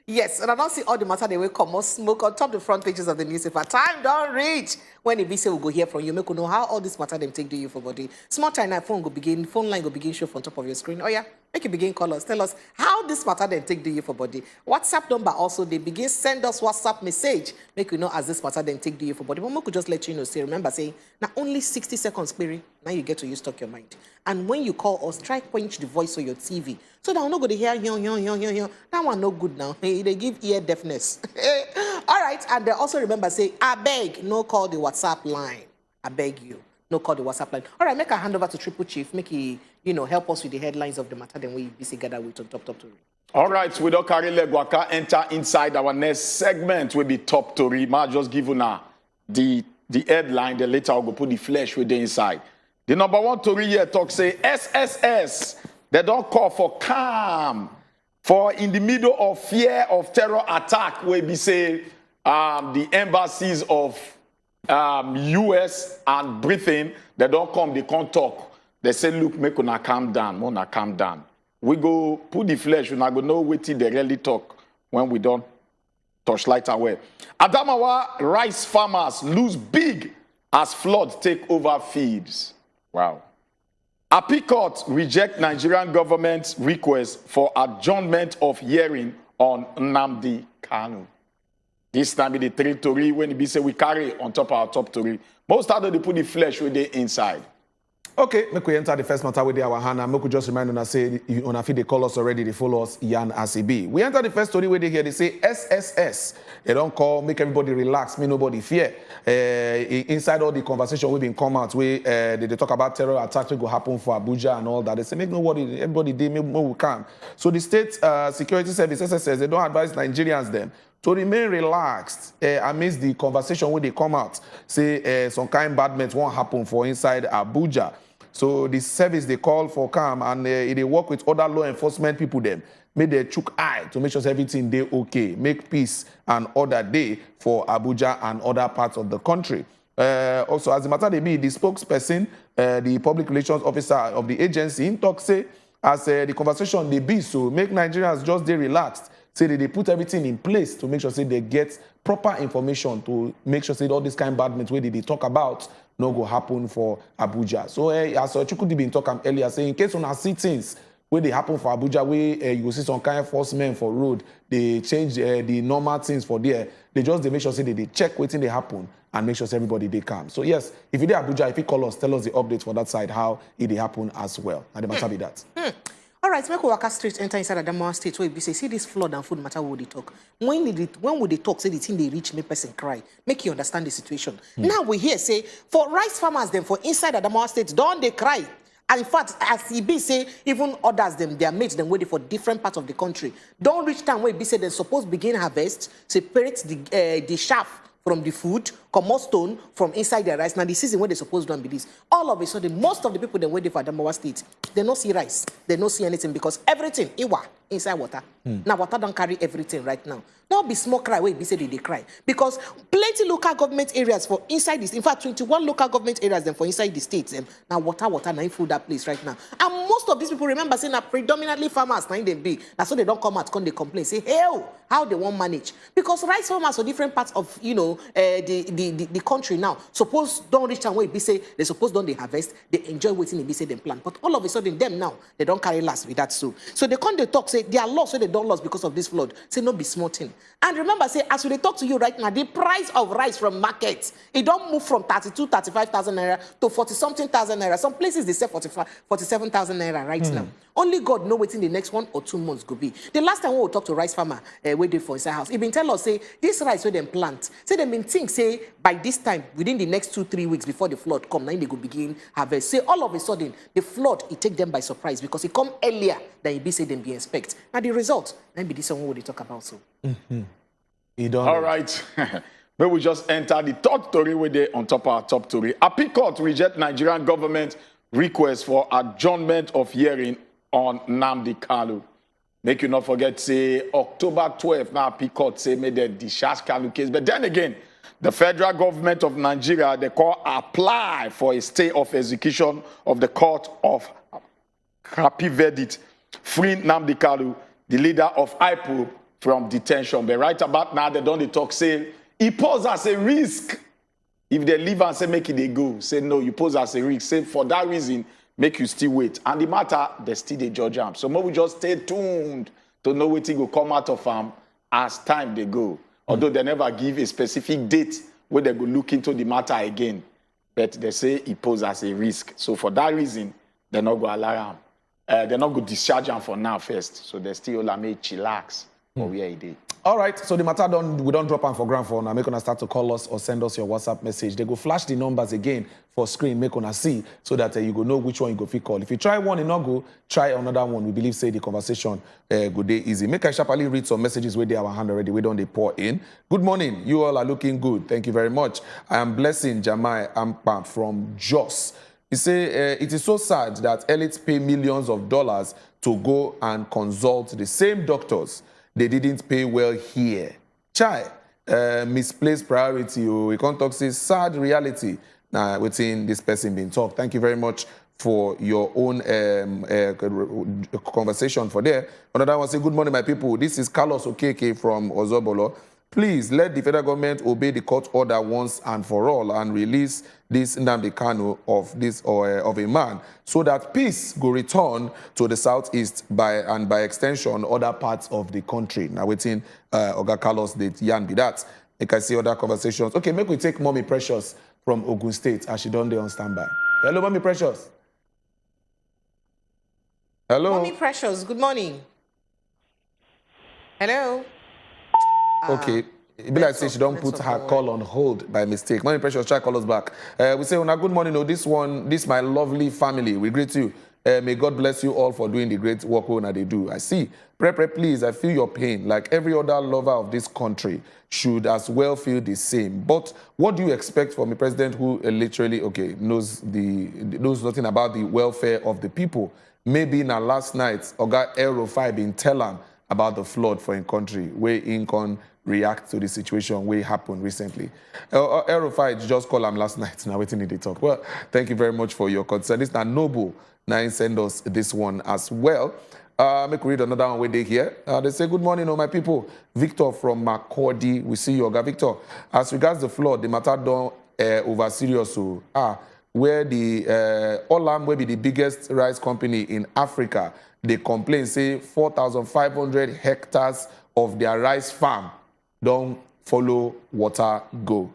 Yes, and I don't see all the matter they will come or smoke on top the front pages of the newspaper. Time don't reach. When the VC will go hear from you, make you know how all this matter them take to you for body. Small time now phone line go begin show on top of your screen. Oh yeah, make you begin call us. Tell us how this matter them take to you for body. WhatsApp number also they begin send us WhatsApp message. Make you know as this matter them take to you for body. But we could just let you know. Say remember saying now only 60 seconds query. Now you get to use talk your mind. And when you call us, try quench the voice of your TV. So that we're not going to hear yon. That one no good now. Hey, they give ear deafness. All right. And also remember, say, I beg, no call the WhatsApp line. I beg you, no call the WhatsApp line. All right, make a hand over to Triple Chief. Make he, help us with the headlines of the matter. Then we be together with on top to read. All right, we don't carry leg waka enter inside our next segment. Will be top to read. Ma just give you now the headline. Then later I'll go put the flesh with the inside. The number one Tory here talk say SSS. They don't call for calm. For in the middle of fear of terror attack, where we say the embassies of US and Britain, they don't come, they can't talk. They say, look, make una calm down. We go put the flesh, we not go know what they really talk when we don't touch light away. Adamawa rice farmers lose big as flood take over fields. Wow. Appeal Court reject Nigerian government's request for adjournment of hearing on Nnamdi Kanu. This time the territory when we say we carry on top of our top story. Most of they put the flesh with the inside. Okay, make we enter the first matter with our hand and make we just remind una say una fit they call us already, they follow us Yan ACB. We enter the first story where they hear they say SSS. They don't call, make everybody relax, make nobody fear. Inside all the conversation we've been come out where they talk about terror attacks will go happen for Abuja and all that. They say make nobody, everybody they make more we can. So the state security service SSS they don't advise Nigerians them to remain relaxed amidst the conversation when they come out. Say some kind badment won't happen for inside Abuja. So the service they call for calm and they work with other law enforcement people them. Make their chook eye to make sure everything they okay. Make peace and order day for Abuja and other parts of the country. Also, as the matter they be, the spokesperson, the public relations officer of the agency, in talk say, as the conversation they be, so make Nigerians just they relaxed. Say that they put everything in place to make sure say they get proper information to make sure say all this kind of badness where they talk about no go happen for Abuja. So as Atiku been talking earlier, saying in case una see things where they happen for Abuja, where you see some kind of enforcement for road, they change the normal things for there. They make sure say they check waiting they happen and make sure everybody they calm. So yes, if you dey Abuja, if you call us, tell us the update for that side, how it dey happen as well. And the matter be that. All right, make we waka straight enter inside Adamawa State where we say, see this flood and food matter what they talk. When would they talk, say the thing they reach, make person cry, make you understand the situation. Now we hear say, for rice farmers them for inside Adamawa State, don't they cry? And in fact, as EB say, even others them, their mates them waiting for different parts of the country. Don't reach time where EB say they supposed begin harvest, separate the chaff from the food, comot stone from inside their rice. Now the season where they supposed to be this. All of a sudden, most of the people that waiting for Adamawa State, they don't see rice, they don't see anything because everything inside water. Now water don't carry everything right now. Now be small cry where be say they cry because plenty local government areas for inside this. In fact, 21 local government areas then for inside the states. Now water now full that place right now. And most of these people remember saying that predominantly farmers now they be. That's why they don't come out, come they complain. Say how they won't manage because rice farmers for different parts of the country now. Suppose don't reach time where be say they suppose don't they harvest. They enjoy waiting they be say them plant. But all of a sudden them now they don't carry last with that so they come they talk say they are lost so they don't lost because of this flood. Say no be small thing. And remember, say, as we talk to you right now, the price of rice from market, it don't move from 32, 35,000 naira to 40-something thousand naira. Some places, they say 47,000 naira right now. Only God know within the next 1 or 2 months could be. The last time we talk to rice farmer, we did for his house, he been tell us, say, this rice where them plant, say, they been think, say, by this time, within the next 2-3 weeks before the flood come, now they go begin harvest. Say, all of a sudden, the flood, it take them by surprise because it come earlier than it be say them be expect. Now, the result, maybe this one what they talk about, so. All right. May we just enter the third story with the on top of our top story. Appeal Court reject Nigerian government request for adjournment of hearing on Nnamdi Kanu. Make you not forget, say, October 12th, now Appeal Court say made the discharge Kanu case. But then again, the federal government of Nigeria, they call apply for a stay of execution of the court of happy verdict, freeing Nnamdi Kanu, the leader of IPOB, from detention. But right about now, they don't talk, say, he pose as a risk. If they leave and say, make it they go, say, no, you pose as a risk. Say, for that reason, make you still wait. And the matter, they still the judge am. So maybe we just stay tuned to know what will come out of them as time they go. Although they never give a specific date where they go look into the matter again. But they say he pose as a risk. So for that reason, they're not going to allow him. They're not going to discharge him for now first. So they still may chillax. All right, so the matter we don't drop on for ground for now. Make una start to call us or send us your WhatsApp message. They go flash the numbers again for screen, make una see so that you go know which one you go fit call. If you try one and not go, try another one. We believe say the conversation go day easy. Make I sharply read some messages where they have a hand already. We don't they pour in. Good morning, you all are looking good. Thank you very much. I am blessing Jamai Ampa from Jos. He say it is so sad that elites pay millions of dollars to go and consult the same doctors. They didn't pay well here. Chai, misplaced priority. We can't talk, say, sad reality. Now, within this person being talked. Thank you very much for your own conversation for there. Another one say, good morning, my people. This is Carlos Okeke from Ozobolo. Please let the federal government obey the court order once and for all and release this Nnamdi Kanu of a man so that peace go return to the southeast by extension other parts of the country. Now waiting Oga Carlos did Yan be that. Make I see other conversations. Okay, make we take Mommy Precious from Ogun State as she done there on standby. Hello, Mommy Precious. Hello. Mommy Precious, good morning. Hello. Okay. It be like say she don't put her call on hold by mistake. Mommy Precious, try call us back. We say, good morning. This my lovely family. We greet you. May God bless you all for doing the great work they do. I see. Please, I feel your pain. Like every other lover of this country should as well feel the same. But what do you expect from a president who literally, knows nothing about the welfare of the people? Maybe now last night, Oga El-Rufai been tell him about the flood for in country where in can react to the situation where happened recently. El-Rufai just called him last night. Now waiting in the talk. Well, thank you very much for your concern. This is Noble. Now send us this one as well. Make we read another one where they here. They say, good morning, my people. Victor from Makurdi. We see you, Oga Victor. As regards the flood, the matter don't over serious. So, where the Olam will be the biggest rice company in Africa, they complain, say 4,500 hectares of their rice farm don't follow water go.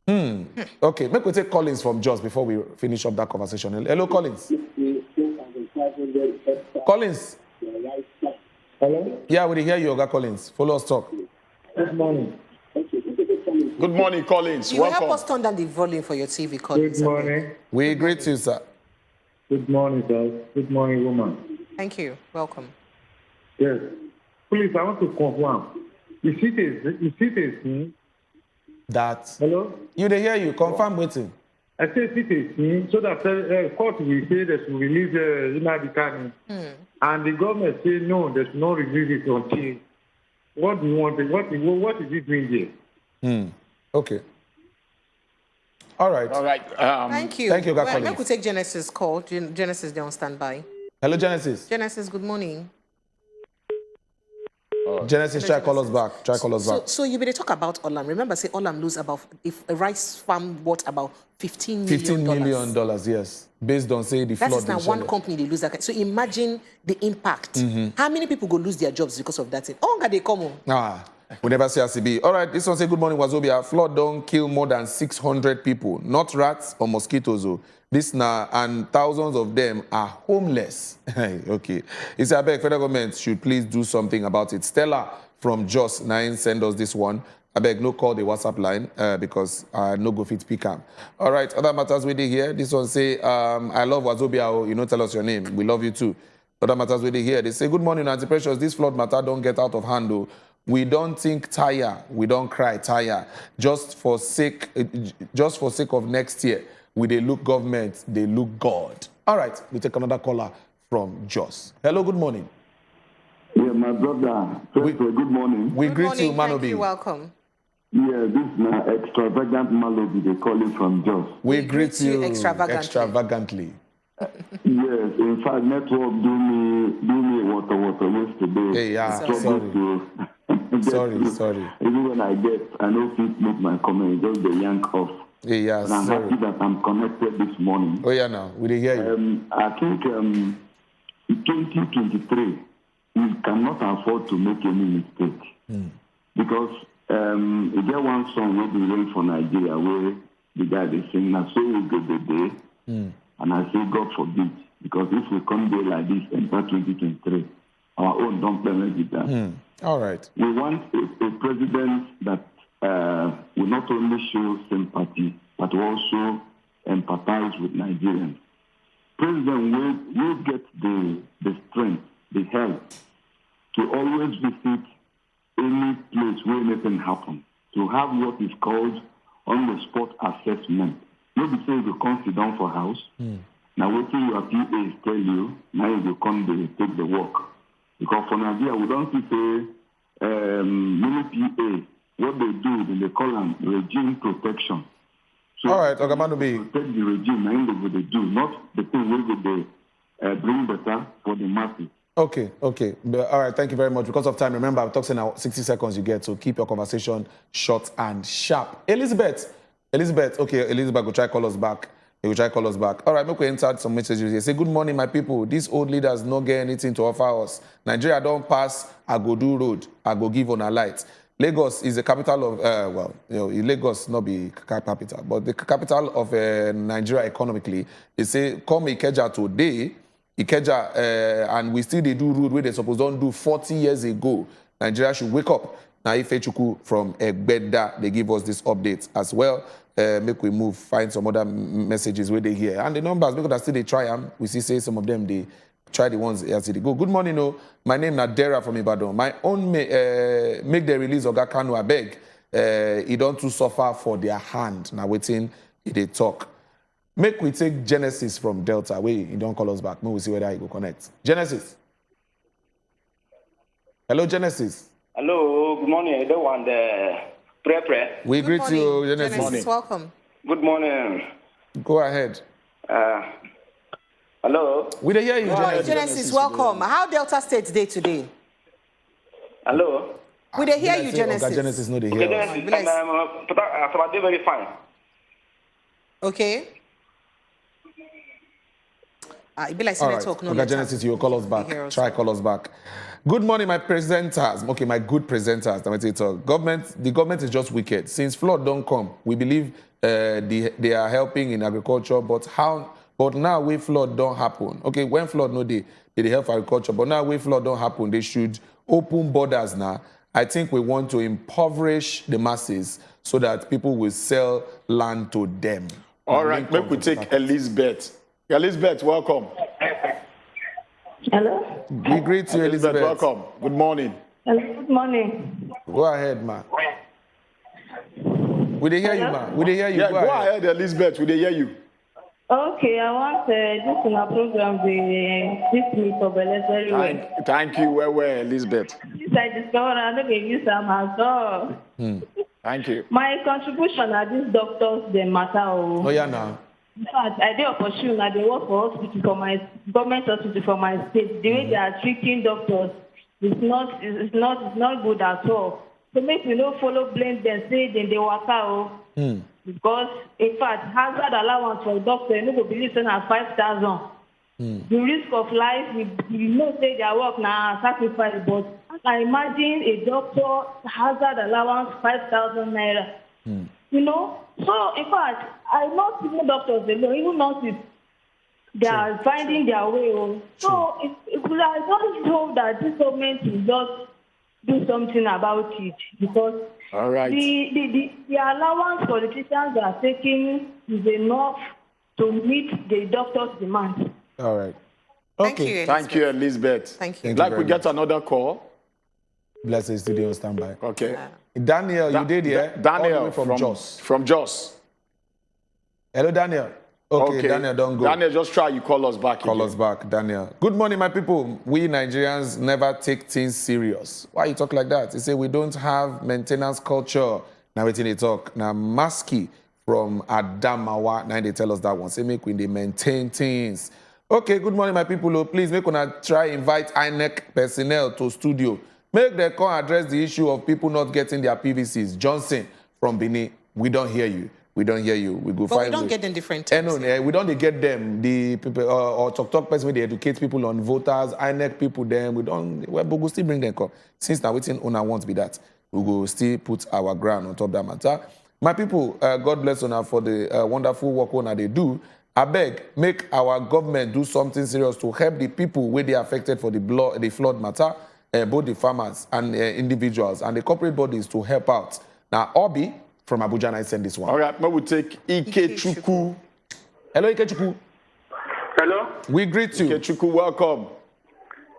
Okay, make we take Collins from Jos before we finish up that conversation. Hello, Collins. Collins. Hello? Yeah, we hear you, Oga Collins. Follow us talk. Good morning. Good morning, Collins. You Welcome. help us turn down the volume for your TV, Collins. Good morning. We greet you, sir. Good morning, sir. Good morning, woman. Thank you. Welcome. Yes. Please, I want to confirm. Is it that. Hello? You they hear you. Confirm waiting. I say it so that court will say they should release Nnamdi Kanu. And the government say no, they should not release it until. What do you want? What is it doing there? Okay. All right. All right. Thank you. Thank you, Oga Well, Collins. we could take Genesis call. Genesis, they're on standby. Hello, Genesis. Genesis, good morning. Genesis, try call us back. Try call us back. So you better talk about Olam. Remember, say Olam lose about, if a rice farm worth about $15 million. $15 million, yes. Based on, say, the That flood. is now one company they lose that. So imagine the impact. How many people go lose their jobs because of that thing? Oh, they come on. We never see RCB. All right, this one say, good morning, Wazobia. Flood don't kill more than 600 people. Not rats or mosquitoes. Oh. This now, and thousands of them are homeless. Okay. He said, I beg federal government should please do something about it. Stella from Jos 9 send us this one. I beg no call the WhatsApp line because no go fit pick up. All right, other matters we did here. This one say, I love Wazobia. Oh, you know, tell us your name. We love you too. Other matters we did here. They say, good morning, Anti-Precious. This flood matter don't get out of hand. Oh. We don't think tire. We don't cry tire. Just for sake of next year. We they look government, they look God. All right, we take another caller from Jos. Hello, good morning. Yeah, my brother. Good morning. We greet you, Thank Manobi. you, welcome. Yeah, this is my extravagant melody. They call it from Jos. We greet you extravagantly. Yes, in fact, network do me water yesterday. Hey, yeah, sorry. Even when I know fit make my comment, just the yank off. Hey, yeah, and I'm happy that I'm connected this morning. Oh yeah, now we hear you. I think in 2023 we cannot afford to make any mistake because you get one song where they went for Nigeria where the guy they sing now, so we go the day, and I say God forbid, because if we come there like this enter 2023, our own don't play with that. All right. We want a president that will not only show sympathy, but will also empathize with Nigerians. President will get the strength, the help to always visit any place where anything happens, to have what is called on-the-spot assessment. Maybe say you come sit down for house. Now waiting your PAs tell you, now you come to take the work. Because for Nigeria, we don't say many PAs. What they do, they call them regime protection. So all right, Ogamanobi. Protect the regime, and what they do, not the thing where they bring better for the masses. Okay. All right, thank you very much. Because of time, remember, I'm talking now 60 seconds you get, so keep your conversation short and sharp. Elizabeth, okay, Elizabeth will try to call us back. He will try to call us back. All right, make we enter some messages here. Say, good morning, my people. These old leaders not get anything to offer us. Nigeria don't pass, I go do road, I go give on a light. Lagos is the capital of, Lagos not be capital, but the capital of Nigeria economically. They say, come Ikeja today, and we still they do road where they supposed don't do 40 years ago. Nigeria should wake up. Now, if Atiku from Egbeda, they give us this update as well. Make we move, find some other messages where they hear. And the numbers, because I still they try them. We see say some of them, they try the ones as they go. Good morning, no. My name is Nadera from Ibadan. My own make the release of Kanu, I beg. He don't too suffer for their hand. Now waiting, they talk. Make we take Genesis from Delta. Wait, he don't call us back. Maybe we see whether he go connect. Genesis. Hello, Genesis. Hello, good morning. I don't want the prayer. We greet you, Genesis. Genesis, welcome. Good morning. Go ahead. Hello. We hear you, Genesis. Genesis, welcome. How Delta State day today? Hello. We hear you, Genesis. Genesis, no, they hear. Okay, Genesis, I'm very fine. Okay. It be like All right. talk, no Okay, Genesis, you will call us back. Try call us back. Good morning, my presenters. Okay, my good presenters. The government is just wicked. Since flood don't come, we believe they are helping in agriculture, but now when flood don't happen. Okay, when flood no they help agriculture, but now when flood don't happen, they should open borders now. I think we want to impoverish the masses so that people will sell land to them. All right, maybe we take Elizabeth. Elizabeth, welcome. Hello? We greet you, Elizabeth. Welcome. Good morning. Hello, good morning. Go ahead, ma. We did hear you, ma. We did hear you. Yeah, go ahead, Elizabeth. We did hear you. Okay, I want this in a program, this meet of very well. Thank you, well, Elizabeth. This I discovered I don't get use some as well. Thank you. My contribution at this doctors, they matter. Oh, yeah, now. In fact, I did opportunity. I dey work for hospital for my government hospital for my state. The way they are treating doctors is not good at all. So make we no follow blame them, say they work out. Because in fact, hazard allowance for a doctor, you no go believe say na 5,000. The risk of life, you know say their work na sacrifice, but I imagine a doctor hazard allowance 5,000 naira. You know, so in fact, I not even doctors alone, even nurses, they are finding their way. So I don't know that this government will just do something about it, because all right. the allowance politicians are taking is enough to meet the doctor's demand. All right. Okay. Thank you, Elizabeth. Thank you. Like we get another call. Blessed studio on standby. Okay. Daniel, you did here? Daniel from Jos. From Jos. Hello, Daniel. Okay, Daniel, don't go. Daniel, just try. You call us back. Call us back, Daniel. Good morning, my people. We Nigerians never take things serious. Why you talk like that? You say we don't have maintenance culture. Now waiting they talk. Now Maski from Adamawa. Now they tell us that one. Say make we they maintain things. Okay, good morning, my people. Oh, please make una try invite INEC personnel to studio. Make them come address the issue of people not getting their PVCs. Johnson from Benin, we don't hear you. We don't hear you. We go but find. We don't get them different times. No, we don't get them. The people or talk person when they educate people on voters, INEC people. Them we don't. Well, but we still bring them come. Since now waiting on won't be that. We go still put our ground on top of that matter. My people, God bless una for the wonderful work ona they do. I beg, make our government do something serious to help the people where they are affected for the flood matter. Both the farmers and individuals and the corporate bodies to help out. Now, Obi from Abuja, and I send this one. All right, now we take Ikechuku. Hello, Ikechuku. Hello. We greet you. Ikechuku, welcome.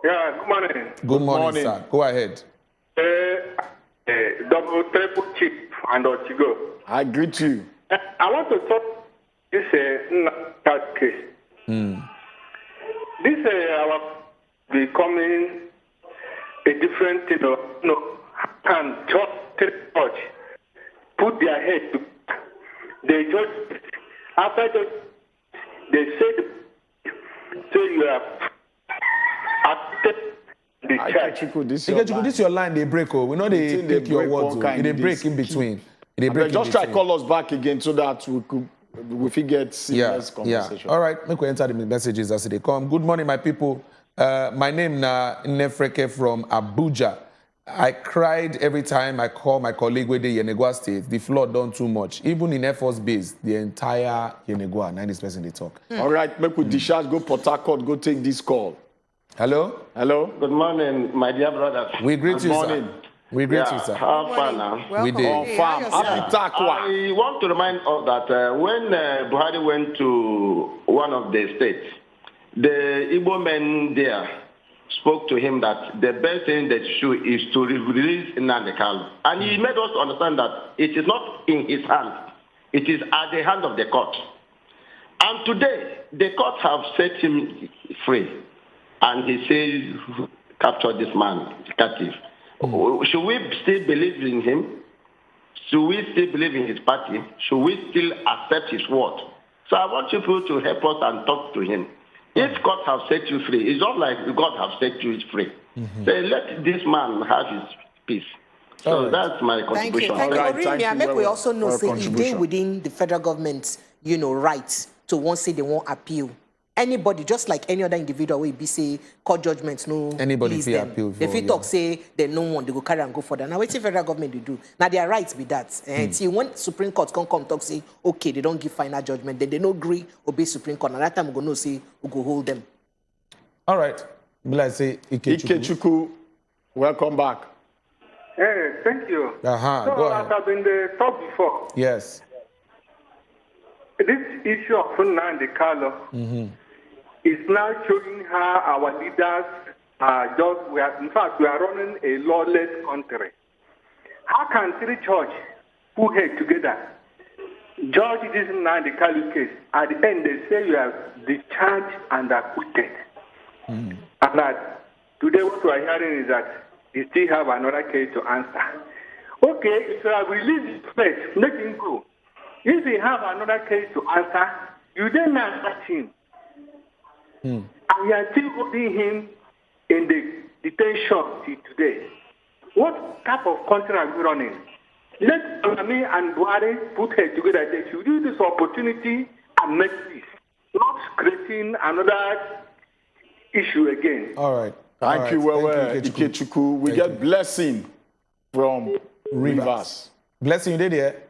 Yeah, good morning. Good morning, sir. Go ahead. Double, triple chip and Otigo. I greet you. I want to talk this case. This our becoming a different thing, and just church put their head to they just after they said so you are after the church. This your line they break. Oh, we know they take your words. They break in between. They break. Just try call us back again so that we could get serious conversation. All right, make we enter the messages as they come. Good morning, my people. My name na Nefreke from Abuja. I cried every time I call my colleague with the Yenegua State. The flood done too much. Even in Air Force Base, the entire Yenegua, 90% they talk. All right, make we discharge, go Port Harcourt, go take this call. Hello? Hello? Good morning, my dear brothers. We greet you, sir. We greet you, sir. How far now? We did. On farm. I want to remind us that when Buhari went to one of the states, the Igbo men there spoke to him that the best thing that should is to release Nnamdi Kanu. And he made us understand that it is not in his hand. It is at the hand of the court. And today, the court have set him free. And he says, capture this man, captive. Should we still believe in him? Should we still believe in his party? Should we still accept his word? So I want people to help us and talk to him. If God has set you free, it's not like God has set you free. So let this man have his peace. So that's my contribution. Thank you. Make we also know, say, he did within the federal government, right to one say they won't appeal. Anybody, just like any other individual, will be say court judgment no. Anybody feel appeal for. If you talk say they no one, they go carry and go further. Now, what's the federal government they do? Now their rights be that. Until when Supreme Court come talk say okay, they don't give final judgment, then they no agree obey Supreme Court. And that time we go no say we go hold them. All right, I say Ikechukwu, welcome back. Hey, thank you. Go ahead. As I've been talked before. Yes. This issue of Nnamdi Kanu is now showing how our leaders are in fact, we are running a lawless country. How can three judges put heads together, judge this Nnamdi Kanu case, at the end they say you are discharged and acquitted. And that today what we are hearing is that you still have another case to answer. Okay, if you have released this case, let him go. If you have another case to answer, you then answer him. And you are still holding him in the detention till today. What type of country are we running? Let me and Buhari put heads together. They should use this opportunity and make peace, not creating another issue again. All right. Thank you, Ikechukwu. We get blessing from Rivers. Blessing, you did here?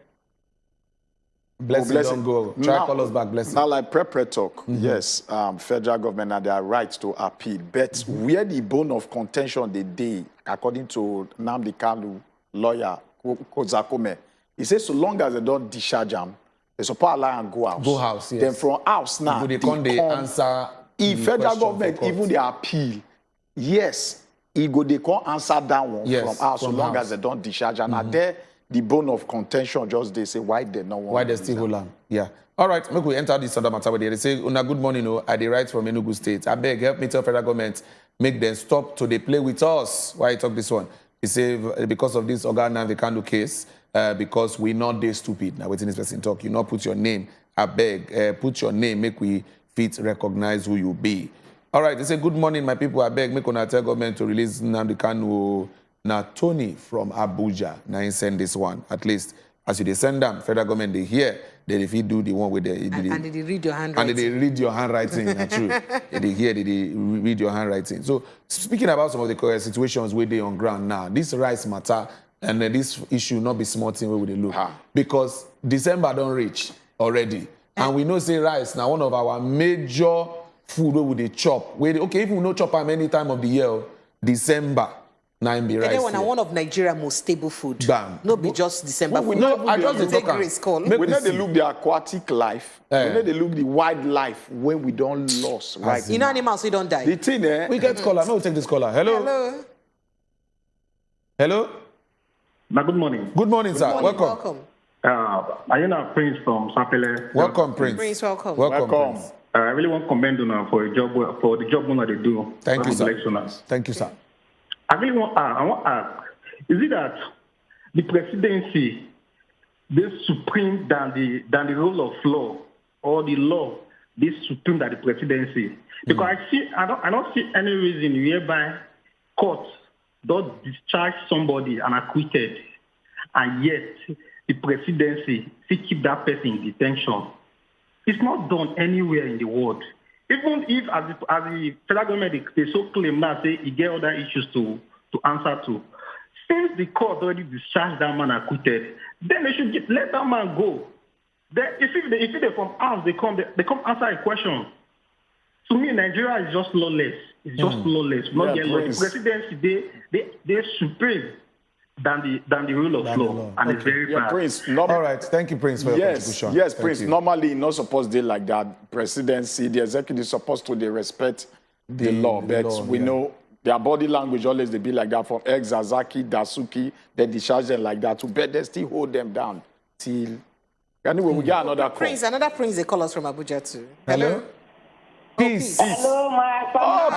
Blessing, don't go. Try now, call us back, Blessing. Now, like prep talk, yes, federal government have their right to appeal. But where the bone of contention they day, according to Nnamdi Kanu lawyer, Kozakome, he says so long as they don't discharge them, they support allow and go house. Go house, yes. Then from house now, they come answer. If federal government even they appeal, yes, he go they can't answer that one from house so long as they don't discharge. And are there the bone of contention just they say why they no want. Why they still hold on? Yeah. All right, make we enter this other matter where they say, "Una good morning, no. I dey write from Enugu State. I beg help me tell federal government make them stop to they play with us." Why I talk this one? He say because of this Oga Nnamdi Kanu case, because we not they stupid. Now waiting this person talk. You not put your name. I beg put your name. Make we fit recognize who you be. All right, they say, good morning, my people. I beg, make una tell government to release Nnamdi Kanu. Now, Tony from Abuja, now he send this one. At least, as you send them, federal government, they hear, they if you do the one with the... And they read your handwriting. And they read your handwriting, true. They hear, they read your handwriting. So, speaking about some of the situations where they on ground now, this rice matter, and this issue not be small thing where would they look. Because December don't reach already. And we know say rice, now one of our major food where would they chop. Okay, if we no chop them any time of the year, December, now be rice. And then one of Nigeria's most stable food. Bam. No be just December food. No, I just take grace call. We know they look the aquatic life. We know they look the wildlife when we don't lose, right? You know animals, we don't die. The thing, we get caller. No, we take this caller. Hello. Hello. Now, good morning. Good morning, sir. Welcome. I am Prince from Sapele. Welcome, Prince. Prince, welcome. Welcome. Prince. I really want to commend on for the job that they do. Thank you, sir. Thank you, sir. I really want to ask, is it that the presidency is supreme than the rule of law, or the law is supreme than the presidency? Because I don't see any reason whereby courts don't discharge somebody and acquitted, and yet the presidency still keep that person in detention. It's not done anywhere in the world. Even if, as the federal government, they so claim now, say he get other issues to answer to. Since the court already discharged that man acquitted, then they should let that man go. Then if they from us, they come answer a question. To me, Nigeria is just lawless. It's just lawless. Not yet law. The presidency, they're supreme than the rule of law. And it's very bad. Prince, all right. Thank you, Prince, for your contribution. Yes, Prince. Normally, not supposed to be like that. Presidency, the executive is supposed to respect the law. But we know their body language always they be like that. From ex-Zazaki, Dasuki, they discharge them like that. But they still hold them down till... Anyway, we get another call. Prince, another Prince, they call us from Abuja too. Hello? Peace. Hello, my family.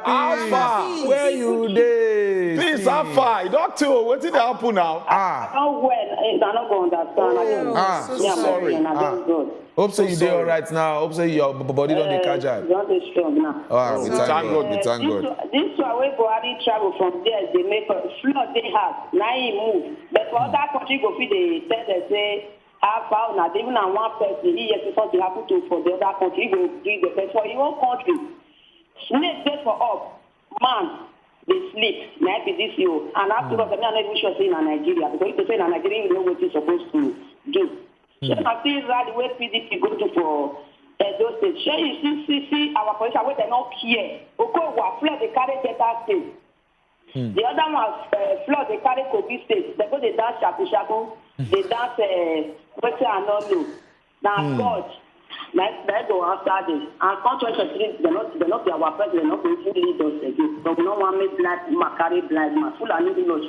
How far? Where you dey? Peace, how far? Doctor, what did happen now? Oh, well, I don't go understand. So sorry. Hope so you dey all right now. Hope so your body don't dey catch up. Don't be strong now. We thank God. We thank God. This one we go and travel from there. They make a flood they have. Now he move. But for other country go fit they tell they say how far now, even on one person, he has something happen to for the other country, he will bring the person for your own country. Snake dead for up, man, they sleep. Now be this you. And after all, I'm not even sure saying in Nigeria, because if they say in Nigeria, you know what you're supposed to do. So I see that the way PDP go to for those states. Sure, you see our position where they not care. Okay, we flood they carry Delta State. The other one flood they carry Kogi State. They go they dance shaku shaku. They dance what's I don't know. Now God, let's go after this. And contrary, they're not our president. They're not going to lead us again. But we don't want to make black carry blind man. Full and no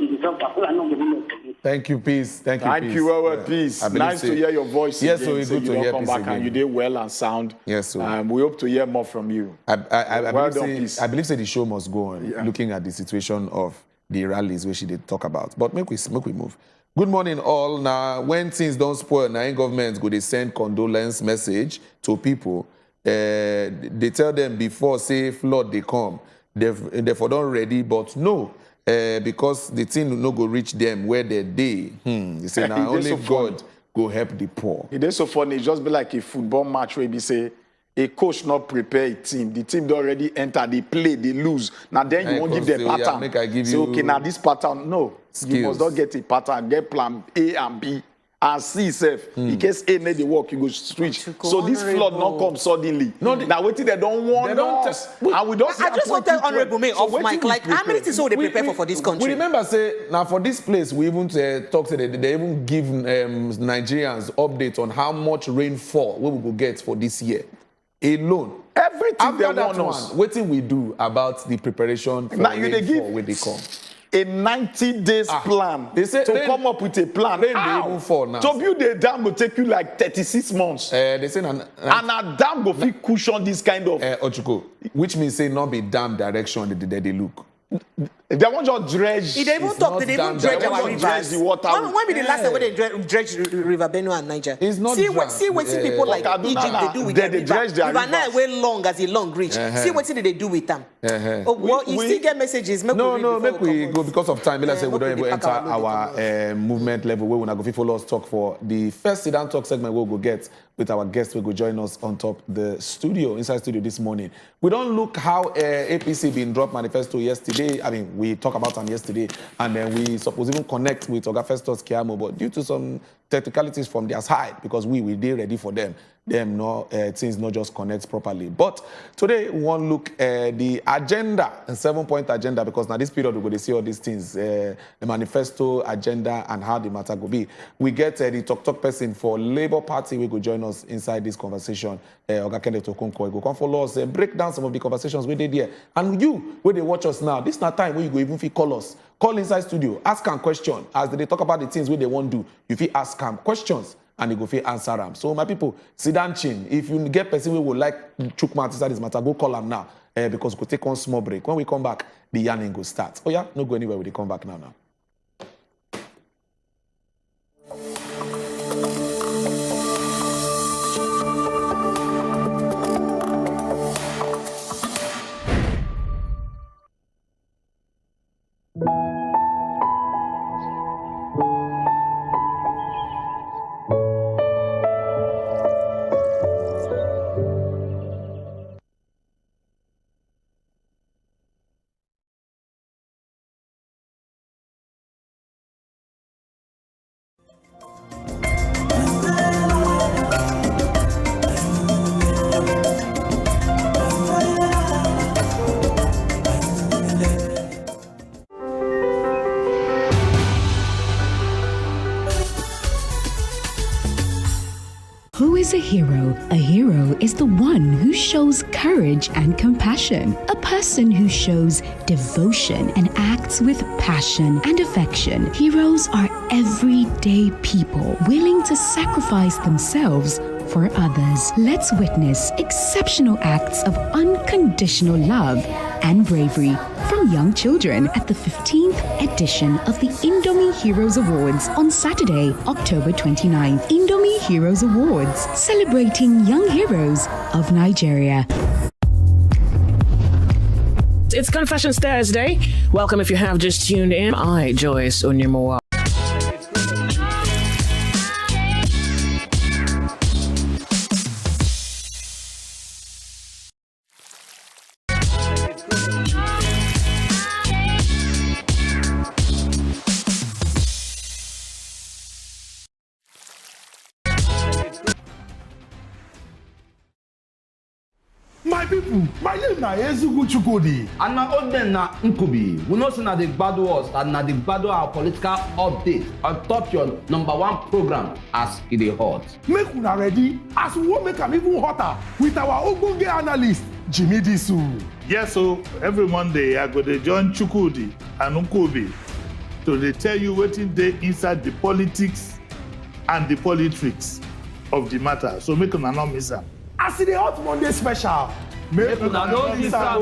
full and no. Thank you, Peace. Thank you, Thank you, well, Peace. Nice to hear your voice. Yes, again. so it's good to hear Peace again. And you did well and sound. Yes, so we hope to hear more from you. I I believe the show must go on, looking at the situation of the rallies which she did talk about. But make we move. Good morning, all. Now, when things don't spoil, now governments go they send condolence message to people. They tell them before say flood they come, therefore don't ready, but no. Because the thing no go reach them where they They say now only so God go help the poor. It is so funny. It just be like a football match where you say a coach not prepare a team. The team already enter, they play, they lose. Now then you won't give the pattern. Make I give say, you okay, now this pattern, no. Skills. You must not get a pattern. Get plan A and B. And C self, in case A need the work, you go switch. So this flood not come suddenly. No, now waiting they don't want us. And we don't. I just want to tell Honorable May off mic, like how many things they prepare for this country? We remember say now for this place we even talk to they even give Nigerians updates on how much rainfall we will get for this year alone. Everything after they that want us. What thing we do about the preparation for now you they give where they come. A 90 days plan they say to come up with a plan. Rain they even fall now. To build a dam will take you like 36 months. They say and a dam go fit cushion this kind of Ochuko, which means say not be dam direction they look. They want just dredge. They even talk. They even dredge our rivers. The water. When be the last time when they dredge River Benue and Niger? It's not. See what people like Egypt they do with their river. River Nile way long as a long reach. See what they do with them. Oh, well, you still get messages. Make we go because of time. Let's say we don't even enter our movement level where we not go follow us talk for the first sit down talk segment. We'll go get with our guests. We'll go join us on top the studio inside studio this morning. We don't look how APC been dropped manifesto yesterday. I mean, we talked about them yesterday, and then we suppose even connect with Oga Festus Kiamo, but due to some technicalities from their side, because we did ready for them things not just connect properly. But today we want to look at the agenda, a 7-point agenda, because now this period we're going to see all these things, the manifesto agenda and how the matter go be. We get the talk person for Labour Party. We go join us inside this conversation. Oga Kenneth Okonkwo, go come follow us, break down some of the conversations we did here. And you, when they watch us now, this is not time where you go even feel call us. Call inside studio, ask them question. As they talk about the things where they want to do, you feel ask them questions and you go feel answer them. So my people, sit down chin. If you get person who would like Chukma inside this matter, go call them now. Because we'll take one small break. When we come back, the yarning will start. Oh yeah, no go anywhere when they come back now. Who is a hero? A hero is the one who shows courage and compassion. A person who shows devotion and acts with passion and affection. Heroes are everyday people willing to sacrifice themselves for others. Let's witness exceptional acts of unconditional love and bravery from young children at the 15th edition of the Indomie Heroes Awards on Saturday, October 29th. Indomie Heroes Awards, celebrating young heroes of Nigeria. It's Confessions Thursday. Welcome if you have just tuned in. I, Joyce Onyemowa. My people, my name na Ezugu Chukudi. And na old men na Nkubi. We know say na the battle us and na the battle our political update on top your #1 program as it dey hot. Make una ready as we wan make am even hotter with our ogbonge analyst, Jimmy Disu. Yes, so every Monday I go dey join Chukudi and Nkubi to dey tell you wetin dey inside the politics and the politics of the matter. So make una no miss am. As e dey hot Monday special, make una no miss am.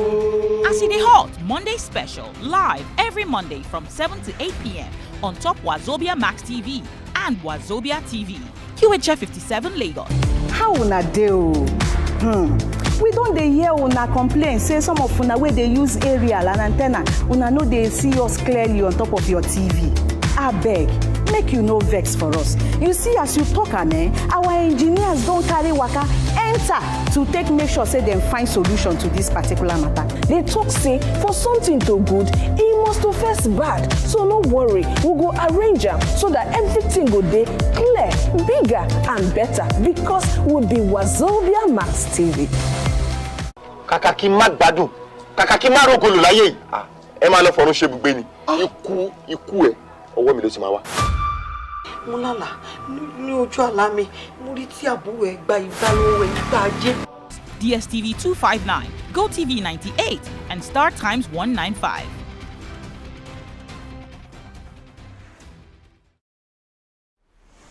As it hot Monday special, live every Monday from 7 to 8 p.m. on top Wazobia Max TV and Wazobia TV. QHF 57 Lagos. How una dey o? We don dey hear una complain say some of una wey dey use aerial and antenna, una no dey see us clearly on top of your TV. Abeg, make you no vex for us. You see, as you talk am, our engineers don carry waka enter to take make sure say dem find solution to this particular matter. They talk say for something to good, e must to first bad. So no worry, we go arrange am so that everything go dey clear, bigger and better because we be Wazobia Max TV. Kàkà kí má gbádùn, kàkà kí má rògolo láyé yìí. Ẹ máa lọ fọ̀run ṣe bùgbé ni. Ikú ẹ̀ ọwọ́ mi ló ti máa wá. Mo lálà ní ojú àlá mi, mo rí tí àbúrò ẹ̀ gba ìgbà lọ́wọ́ ẹ̀ nígbà ajé. DSTV 259, GoTV 98, and Star Times 195.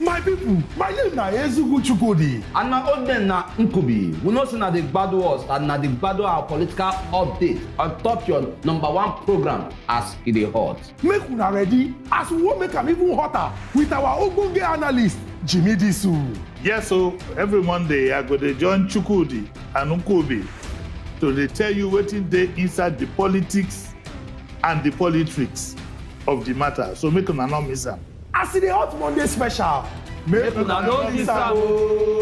My people, my name na Ezugu Chukudi. And na old men na Nkubi. We know say na the battle us and na the battle our political update on top your #1 program as it dey hot. Make una ready as we wan make am even hotter with our ogbonge analyst, Jimmy Disu. Yes, so every Monday I go dey join Chukudi and Nkubi to dey tell you wetin dey inside the politics and the politics of the matter. So make una no miss am. As e dey hot Monday special, make una no miss am.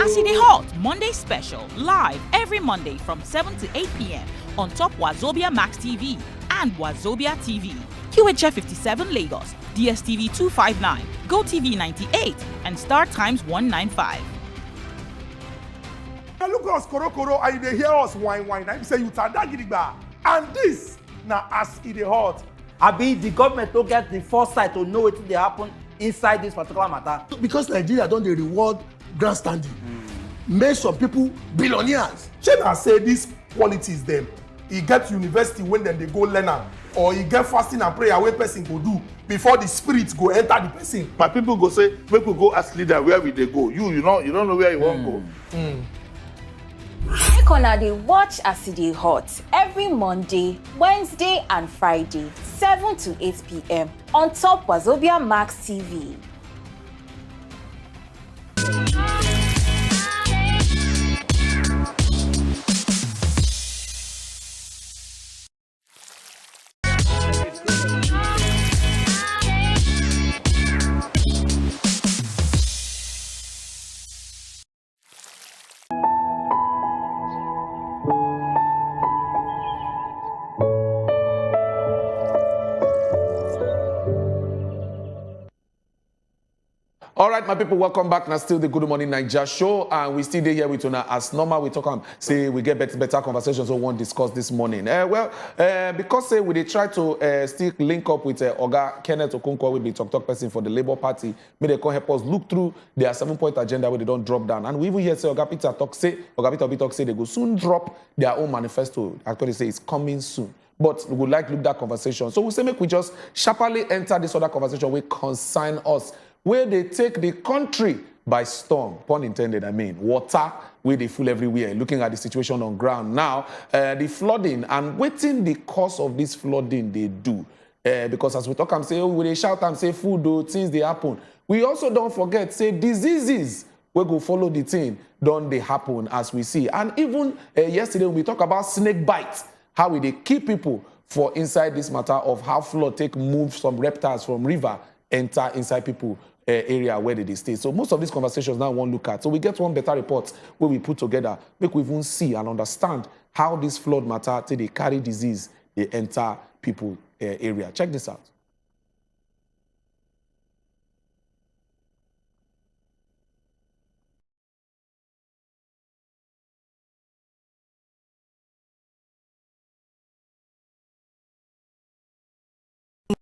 As it hot Monday special, live every Monday from 7 to 8 p.m. on top Wazobia Max TV and Wazobia TV. QHF 57 Lagos, DSTV 259, GoTV 98, and Star Times 195. Now look at us korokoro and you dey hear us whine. I say you tanda gidigba. And this na as e dey hot. Abi the government no get the foresight to know wetin dey happen inside this particular matter. Because Nigeria don dey reward grandstanding, make some people billionaires. Shey na say this politics dem, e get university when dem dey go learn am, or e get fasting and prayer wey person go do before the spirit go enter the person. My people go say make we go ask leader where we dey go. You don't know where you wan go. Make una dey watch as e dey hot every Monday, Wednesday and Friday, 7 to 8 p.m. on top Wazobia Max TV. All right, my people, welcome back. Now, still the Good Morning Naija show, and we still here with you as normal. We talk say we get better conversations we want to discuss this morning. Because we dey try to still link up with Oga Kenneth Okonkwo, with the talk person for the Labour Party. May they come help us look through their 7-point agenda where they don't drop down. And we even hear say Oga Peter Obi talk say they go soon drop their own manifesto. Actually, say it's coming soon. But we would like to look that conversation. So we say make we just sharply enter this other conversation we consign us, where they take the country by storm, pun intended, I mean, water, where they full everywhere, looking at the situation on ground. Now, the flooding, and waiting the cause of this flooding they do. Because as we talk and say, we they shout and say food, though, things they happen. We also don't forget, say diseases, we go follow the thing, don't they happen as we see. And even yesterday, we talk about snake bites, how we they keep people for inside this matter of how flood take move some reptiles from river, enter inside people area where they stay. So most of these conversations now won't look at. So we get one better report where we put together, make we even see and understand how this flood matter till they carry disease, they enter people area. Check this out.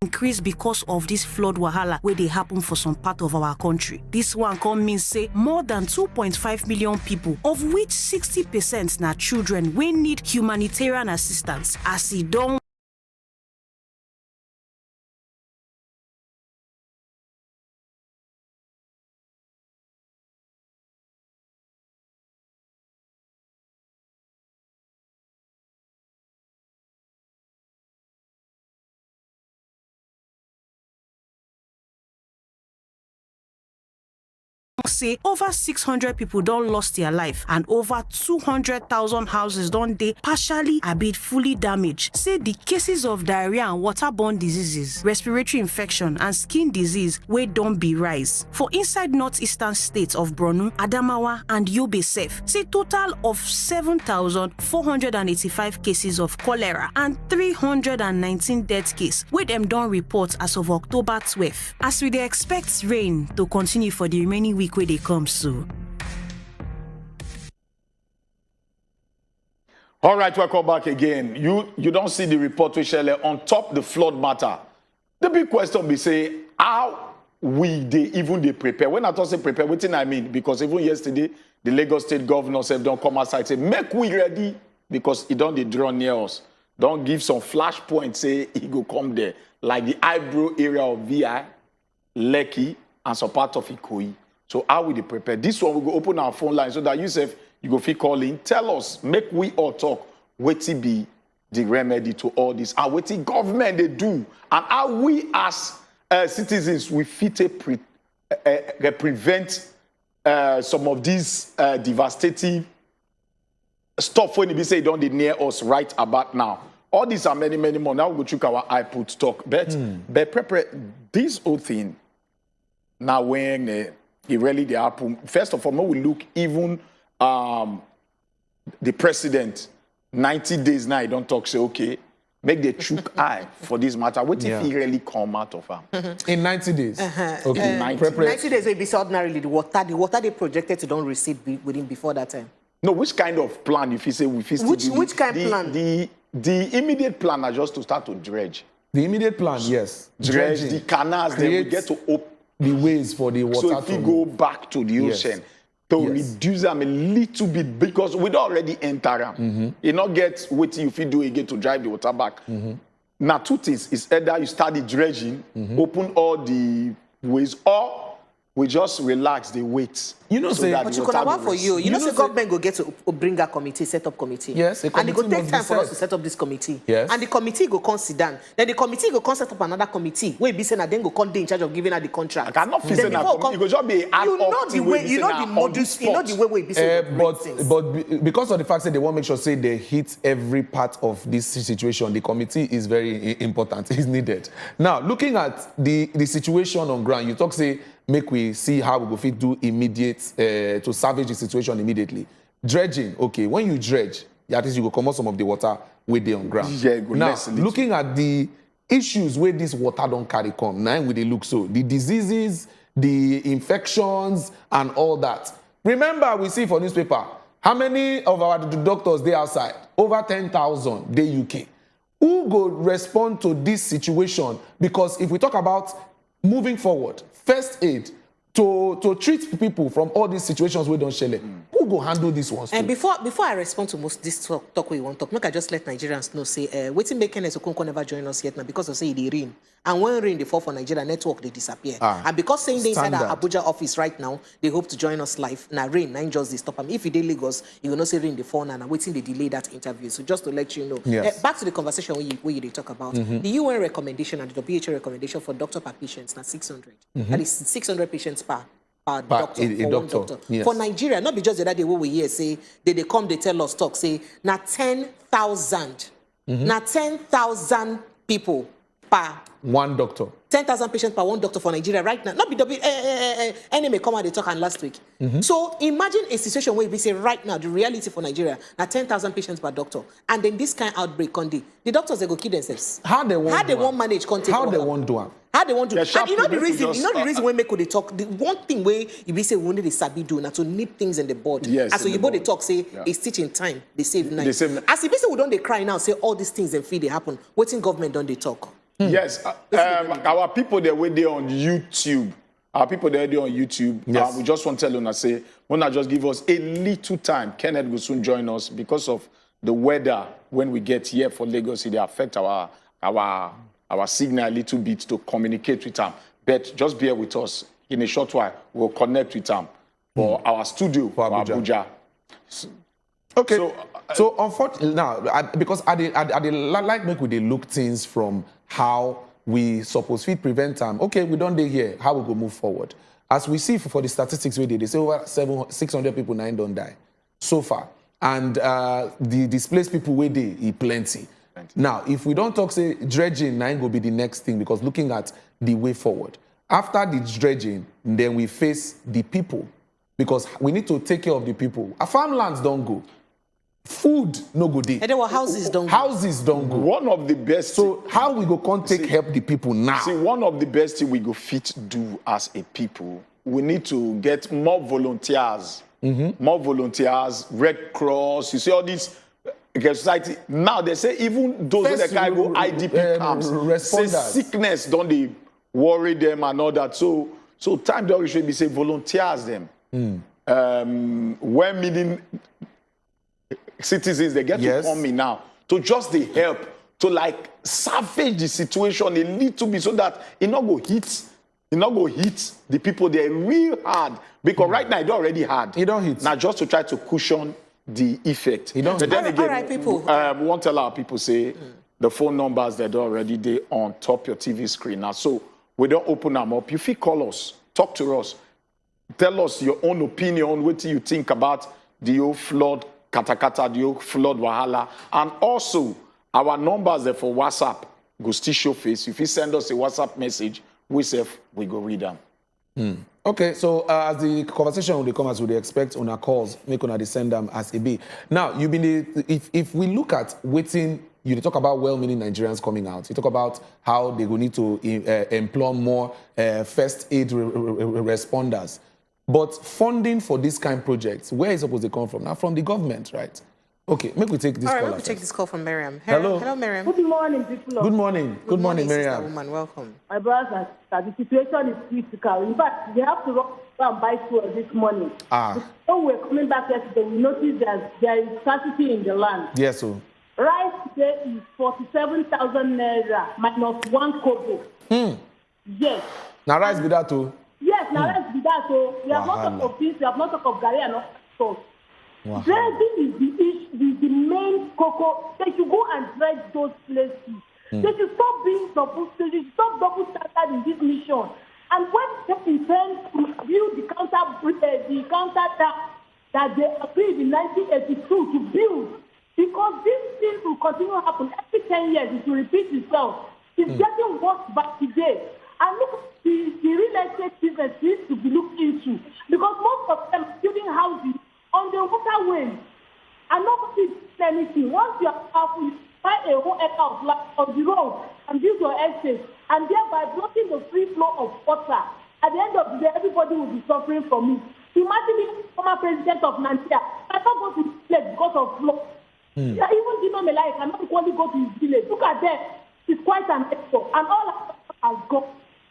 increase because of this flood wahala where they happen for some part of our country. This one come mean say more than 2.5 million people, of which 60% na children, we need humanitarian assistance as e don say over 600 people don't lost their life and over 200,000 houses don't they partially a bit fully damaged. Say the cases of diarrhea and waterborne diseases, respiratory infection and skin disease wey don't be rise. For inside northeastern states of Borno, Adamawa and Yobe safe, say total of 7,485 cases of cholera and 319 death case wey them don't report as of October 12. As we dey expect rain to continue for the remaining week where they come so. All right, welcome back again. You don't see the report we share on top the flood matter. The big question be say, how we they prepare? When I talk say prepare, what I mean? Because even yesterday, the Lagos State governors have done come outside say, make we ready because it don't they draw near us. Don't give some flash points, say he go come there. Like the eyebrow area of VI, Lekki, and some part of Ikoyi. So how will they prepare? This one, we go open our phone line so that you go feel calling. Tell us, make we all talk. What be the remedy to all this? And what the government they do? And how we as citizens, we fit prevent some of these devastating stuff when they say don't they near us right about now. All these are many, many more. Now we go check our iPod talk. But prepare this whole thing. Now when it really they happen. First of all, we look even the president 90 days now. He don't talk. Say okay, make the chook eye for this matter. What if he really come out of him in 90 days? Okay, 90 days will be ordinarily the water they projected to don't receive within before that time. No, which kind of plan? If you say we which kind of plan? The immediate plan are just to start to dredge. The immediate plan, yes. Dredge the canals. Then we get to open the ways for the water. So if we go back to the ocean to reduce them a little bit because we don't already enter them. You not get what if you do again to drive the water back. Now two things is either you start the dredging, open all the ways, or we just relax the weight. You know, so but you can have for you. You know, the government go get to bring a committee, set up committee. Yes, and it go take time for us to set up this committee. Yes. And the committee go come sit down. Then the committee go come set up another committee. Where be saying that then go come in charge of giving her the contract. I cannot feel saying that it go just be ad hoc. You know the modus. You know the way we be saying. But because of the fact that they want to make sure say they hit every part of this situation, the committee is very important. It's needed. Now, looking at the situation on ground, you talk say make we see how we go fit do immediate to salvage the situation immediately. Dredging, okay, when you dredge, at least you go come out some of the water with the on ground. Yeah, now, looking at the issues where this water don't carry come, now with the look so, the diseases, the infections, and all that. Remember, we see for newspaper, how many of our doctors they outside? Over 10,000 they UK. Who go respond to this situation? Because if we talk about moving forward, first aid, to treat people from all these situations we don't share. Who go handle this one? And before I respond to most this talk we want to talk, make I just let Nigerians know say waiting make NS Okonkwo never join us yet now because of say they rain. And when rain they fall for Nigeria network they disappear. And because saying they inside our Abuja office right now, they hope to join us live. Now rain, nine just they stop them. If you did Lagos, you will not say rain the fall and waiting they delay that interview. So just to let you know. Yes. Back to the conversation where you talk about the UN recommendation and the WHO recommendation for doctor per patient now 600. That is 600 patients per doctor, a doctor. Yes. For Nigeria, not be just the other day what we hear say they come, they tell us talk, say now 10,000. Now 10,000 people per one doctor. 10,000 patients per one doctor for Nigeria right now. Not be enemy come out they talk and last week. So imagine a situation where we say right now the reality for Nigeria now 10,000 patients per doctor, and then this kind of outbreak the doctors they go kill themselves. How they want manage contact? How they want do it? How they want to? And you know the reason. You know the reason when they talk. The one thing where you be say we need the sabi do now to nip things in the board. Yes. As so you both they talk say it's teaching time. They save night. As if say we don't they cry now say all these things and feel they happen. Waiting government don't they talk? Yes, our people they were there on YouTube. Our people they are on YouTube. Yes. We just want to tell you, say, wanna just give us a little time. Kenneth will soon join us because of the weather. When we get here for Lagos, it affect our signal a little bit to communicate with them. But just bear with us. In a short while, we'll connect with them for our studio for Abuja. Okay. So unfortunately now, because I like make we dey look things from how we suppose fit prevent them. Okay, we don't dey here. How we go move forward? As we see for the statistics where they say over 600 people now don't die so far, and the displaced people where they plenty. Now, if we don't talk say dredging, now go be the next thing because looking at the way forward. After the dredging, then we face the people because we need to take care of the people. Our farmlands don't go. Food no go dey. And then what houses don't go. Houses don't go. One of the best. So how we go help the people now? See, one of the best thing we go fit do as a people, we need to get more volunteers. More volunteers, Red Cross. You see all these society. Now they say even those that can go IDP camps, say sickness don't they worry them and all that. So time don't should be say volunteers them. When meaning citizens they get to come in now to just the help to like savage the situation a little bit so that it not go hit the people there real hard because right now it already hard. It don't hit. Now just to try to cushion the effect. But then again, all right, people. we want to tell our people say the phone numbers that are already there on top your TV screen now. So we don't open them up. You feel call us, talk to us, tell us your own opinion. What do you think about the old flood, katakata, the old flood wahala, and also our numbers there for WhatsApp go still show face. If you send us a WhatsApp message, we go read them. Okay, so as the conversation will come as we expect on our calls, make on the send them as it be. Now, you've been if we look at waiting, you talk about well-meaning Nigerians coming out. You talk about how they will need to employ more first aid responders. But funding for this kind of projects, where is it supposed to come from? Now, from the government, right? Okay, make we take this call. All right, let me take this call from Miriam. Hello. Hello, Miriam. Good morning, people. Good morning. Good morning, Miriam. Sister woman, welcome. My brothers, the situation is critical. In fact, we have to go and buy fuel this morning. When we were coming back yesterday, we noticed that there is scarcity in the land. Yes, sir. Rice today is 47,000 naira minus 1 kobo. Yes. Now rice be that too? Yes, now rice be that. So we have not talked of this, we have not talked of Gary and all so. Dredging is the main cocoa. They should go and dredge those places. They should stop being double standard, stop double standard in this mission. And when they intend to build the counter that they agreed in 1982 to build, because these things will continue to happen every 10 years. It will repeat itself. It's getting worse by today. And look, the real estate business needs to be looked into because most of them are building houses on the waterways and nobody does anything. Once you are powerful, you buy a whole acre of land on the road and build your estate and thereby blocking the free flow of water. At the end of the day, everybody will be suffering from it. Imagine if former president of Nigeria cannot go to his village because of flood. Yeah, even Dino Melai cannot equally go to his village. Look at that. It's quite an expo. And all has gone.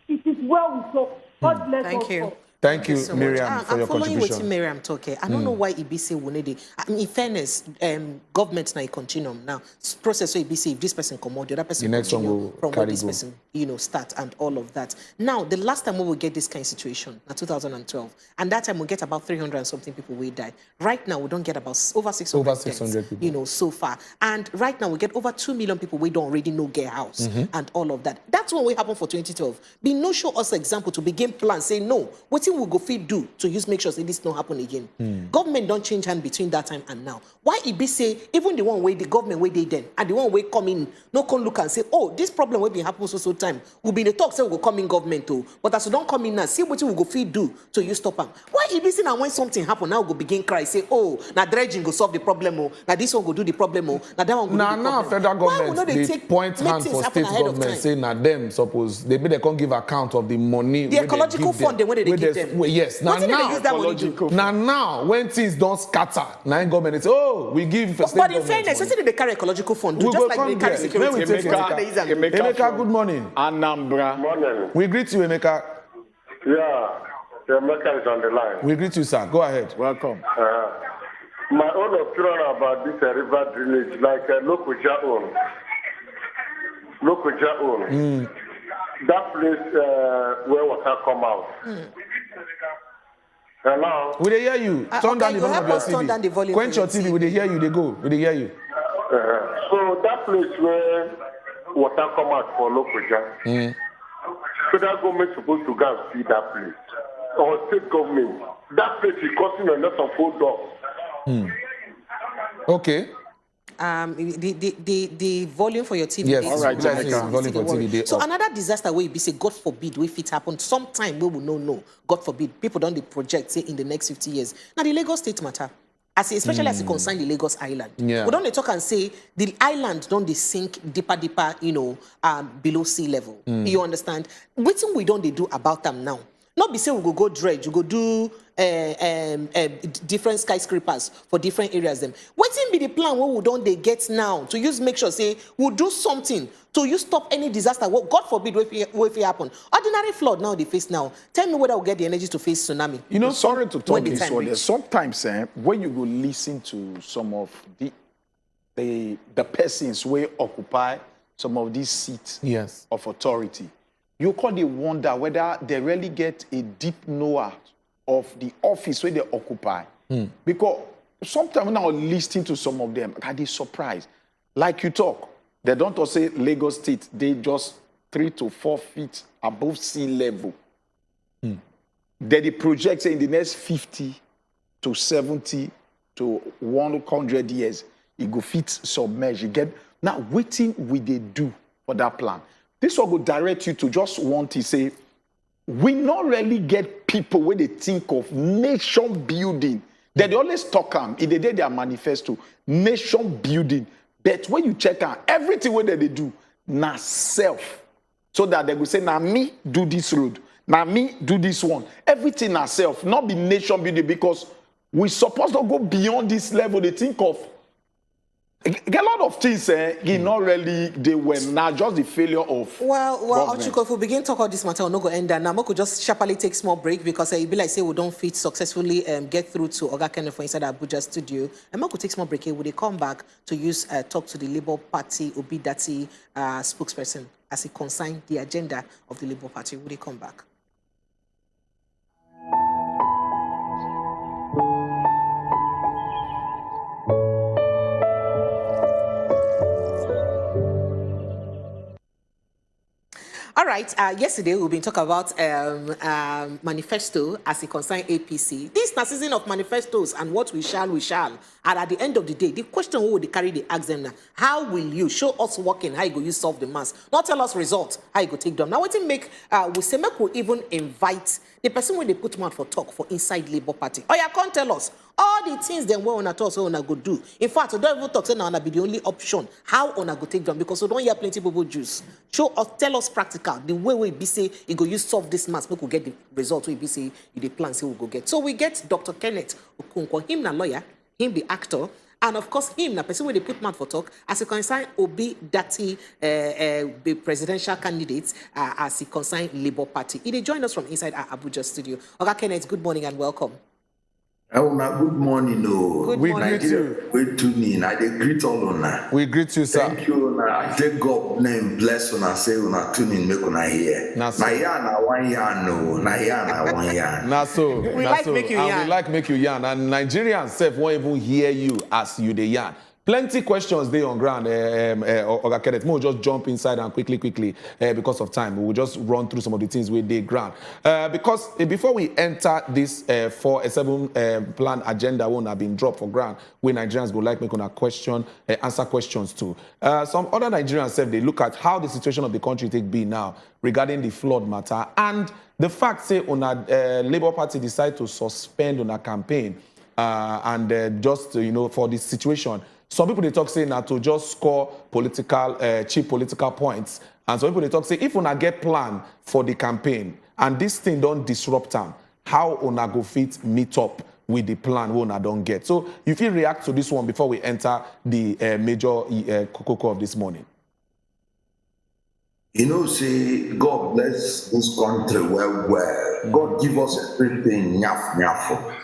It is well with us. God bless us. Thank you. Thank you, so Miriam, for your contribution. I'm following what Miriam talk. I don't know why Ibisi will need it. I mean, in fairness, government now a continuum now. Process so Ibisi, if this person come out, the other person the next one will from carry where this go. person, start and all of that. Now, the last time we will get this kind of situation, 2012, and that time we get about 300 and something people will die. Right now, we don't get about over 600. Over 600 people. So far. And right now, we get over 2 million people we don't already know get house and all of that. That's what will happen for 2012. Be no show us example to begin plan. Say no. What thing we go feed do to use make sure say this don't happen again. Government don't change hand between that time and now. Why it be say even the one way the government way they then and the one way come in no can look and say this problem will be happen so time will be the talk say we go come in government too. But as we don't come in now, see what we go feed do to you stop them. Why it be say now when something happen now we go begin cry say now dredging go solve the problem now this one go do the problem now that one go do the problem. Now federal government they point hand for state government say now them suppose they can't give account of the money the ecological fund they when they give them them. Well, yes. Now, What did they use that money do? now, when things don't scatter, now government say, oh, we give. But in fairness, what did they carry ecological fund? Do just like they carry security. Emeka, good morning. Anambra. Morning. We greet you, Emeka. Yeah, Emeka is on the line. We greet you, sir. Go ahead. Welcome. My own opinion about this river drainage, like Lokoja own. That place where water come out. Hello? We dey hear you. Turn down the volume of your TV. Quench your TV. We dey hear you. They go. We dey hear you. So that place where water come out for Lokoja, federal government supposed to go and see that place, or state government. That place is costing a lot of hold up. Okay. The volume for your TV. Yes, all right. Volume for TV. So another disaster where be say, God forbid, if it happen sometime we will know. God forbid, people don't project say in the next 50 years. Now the Lagos state matter, especially as it concerns the Lagos Island. Yeah. We don't talk and say the island don't they sink deeper, below sea level. You understand? What we don't they do about them now? Not be say we go dredge, we go do different skyscrapers for different areas. Them. Waiting be the plan what we don't they get now to use make sure say we'll do something to use stop any disaster. What God forbid if it happen. Ordinary flood now they face now. Tell me whether we'll get the energy to face tsunami. You know, sorry to talk this one. Sometimes when you go listen to some of the persons where occupy some of these seats of authority, you can wonder whether they really get a deep knowledge of the office where they occupy. Because sometimes when I listen to some of them, I get surprised. Like you talk, they don't say Lagos State, they just 3 to 4 feet above sea level. They project say in the next 50 to 70 to 100 years, it go fit submerge. You get now waiting will they do for that plan. This one will direct you to just want to say, we not really get people when they think of nation building. They always talk in the day their manifesto, nation building. But when you check out everything what they do, na self. So that they will say, now me do this road, now me do this one. Everything na self, not be nation building because we supposed to go beyond this level. They think of a lot of things, not really, they were not just the failure of Atiku, if we begin to talk about this matter, we'll not go end there. Now, we could just sharply take a small break because it be like say we don't fit successfully get through to Oga Kanu for inside Abuja studio. And we could take a small break here. Would they come back to use talk to the Labour Party Obidati spokesperson as it concerns the agenda of the Labour Party? Would they come back? All right. Yesterday, we've been talking about Manifesto as it concerns APC. This is the season of manifestos and what we shall. And at the end of the day, the question who will they carry the ask them now? How will you show us working? How you go you solve the mass? Not tell us results. How you go take them? Now, what it make we say make we even invite the person when they put mouth for talk for inside Labour Party. Oh, you can't tell us all the things them we wanna talk so wanna go do. In fact, we don't even talk say now wanna be the only option. How wanna go take them because we don't hear plenty people juice. Show us, tell us practical the way we be say you go use solve this mass. We could get the result. We be say you the plan say we go get. So we get Dr. Kenneth Okonkwo, him na lawyer, him the actor. And of course, him, the person where they put mouth for talk, as he concern Obi Dati, the presidential candidate, as he concern Labour Party. He joined us from inside our Abuja studio. Oga Kenneth, good morning and welcome. Good morning. Good we morning. greet you. We tune in. I greet all una. We greet you, sir. Thank you. I take God name bless una. Say una tune in. Make una hear. Na one yarn no. Na here na one yarn. Na so. We like make you yarn. We like make you yarn. And Nigerians self won't even hear you as you dey yarn. Plenty questions there on ground, Oga Kenneth. We'll just jump inside and quickly, because of time. We'll just run through some of the things we did ground. Because before we enter this 4-7 plan agenda, one have been dropped for ground, where Nigerians go like make on a question, answer questions too. Some other Nigerians said they look at how the situation of the country take be now regarding the flood matter and the fact say on a Labour Party decide to suspend on a campaign and just for this situation. Some people they talk say now to just score cheap political points, and some people they talk say if una get plan for the campaign and this thing don't disrupt them, how una go fit meet up with the plan we una don't get. So if you react to this one before we enter the major cocoa of this morning. You know, say, God bless this country well. God give us everything, nyaf.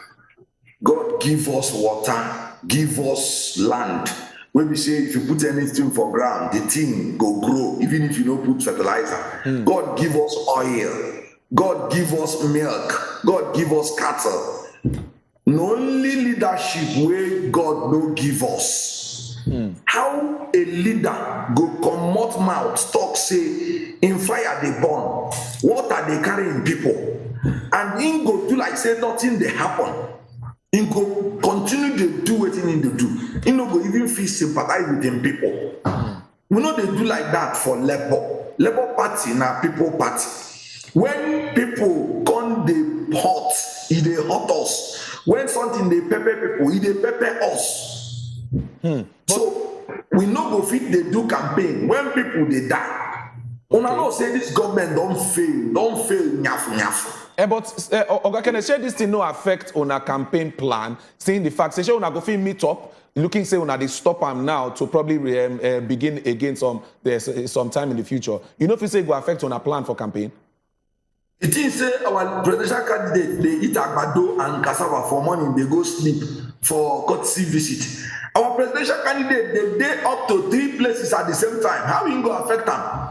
God give us water, give us land. When we say, if you put anything for ground, the thing go grow, even if you don't put fertilizer. God give us oil. God give us milk. God give us cattle. No only leadership where God no give us. How a leader go comot mouth talk say in fire they burn, what are they carrying people, and in go do like say nothing they happen. In go continue to do what he need to do. In no go even feel sympathize with them people. We know they do like that for Labour Party na people party. When people come they hot, they hot us. When something they pepper people, they pepper us. So we no go fit they do campaign when people they die. Una know say this government don't fail, nyaf. But Oga, can I share this thing no affect on a campaign plan, seeing the fact, say una go fit meet up, looking say una they stop am now to probably begin again some time in the future. You know if you say go affect on a plan for campaign? It is say our presidential candidate they eat agbado and cassava for morning, they go sleep for courtesy visit. Our presidential candidate they up to 3 places at the same time. How will go affect them?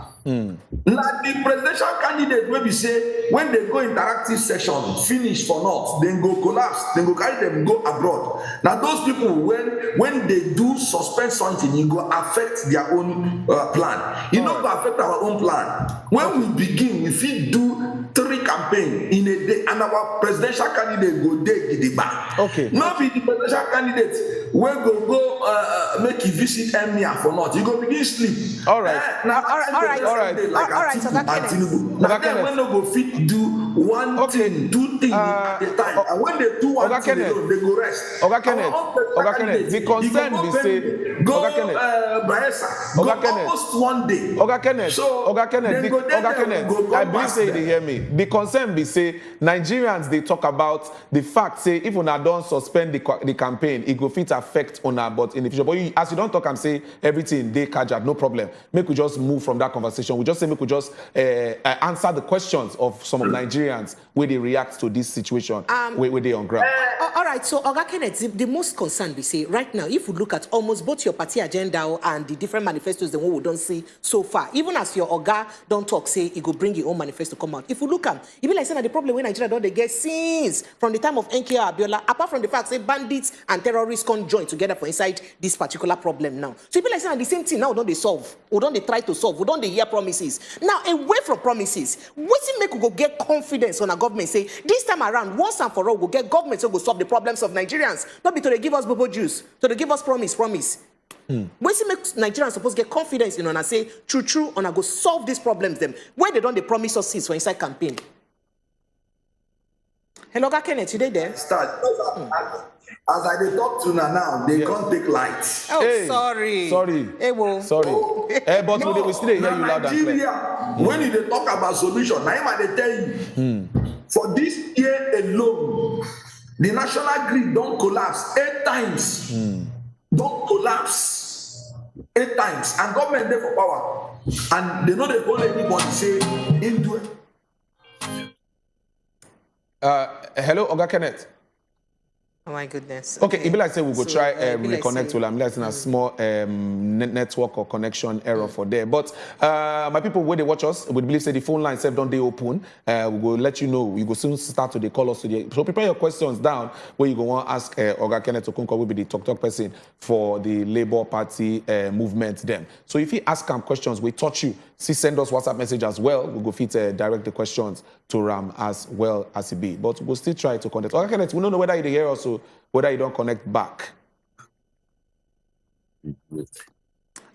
Like the presidential candidate where we say when they go interactive session finish for not, then go collapse, then go carry them go abroad. Now those people when they do suspend something, it go affect their own plan. It not go affect our own plan. When we begin, we fit do 3 campaigns in a day, and our presidential candidate go dig the back. Okay. Not be the presidential candidate when go make you visit Emir for not. You go begin sleep. All right. All right. Like Atiku. Now then when they go fit do one thing, 2 things at a time. And when they do one thing, they go rest. Oga Kenneth, the concern be say go Baesa. Go almost one day. Oga Kenneth, I believe say they hear me. The concern be say Nigerians they talk about the fact say if una don't suspend the campaign, it go fit affect una but in the future. But as you don't talk and say everything they kajak, no problem. Make we just move from that conversation. We just say we could just answer the questions of some of Nigerians where they react to this situation where they on ground. All right, so Oga Kenneth, the most concerned we say right now, if we look at almost both your party agenda and the different manifestos, the one we don't see so far, even as your Oga don't talk, say he go bring your own manifesto come out. If we look at, even like saying that the problem when Nigeria don't they get since from the time of NK Abiola, apart from the fact say bandits and terrorists can join together for inside this particular problem now. So people like saying the same thing now don't they solve, or don't they try to solve, or don't they hear promises. Now away from promises, what's it make we go get confidence on a government say this time around once and for all we'll get government to go solve the problems of Nigerians, not be to they give us bobo juice, to they give us promise. What's it make Nigerians supposed to get confidence in and say true on a go solve these problems them where they don't they promise us since for inside campaign. Hello, Kenneth, today there. Start. As I dey talk to now, they can't take light. Oh, hey, sorry. Hey, well. Sorry. But no, we still hear you loud and clear. When you talk about solution, now they tell you, for this year alone, the national grid don't collapse 8 times. Don't collapse 8 times. And government there for power. And they know they hold anybody say, into it. Hello, Oga Kenneth. Oh my goodness. Okay, it be like say we go try reconnect with them. Like a small network or connection error for there. But my people, when they watch us, we believe say the phone line self don't they open. We will let you know. We go soon start to call us today. So prepare your questions down where you go want to ask Oga Kenneth Okonkwo will be the talk person for the Labour Party movement them. So if you ask him questions, we touch you. See, send us WhatsApp message as well. We'll go fit direct the questions to Ram as well as it be. But we'll still try to connect. Oga Kenneth, we don't know whether you hear us or whether you don't connect back.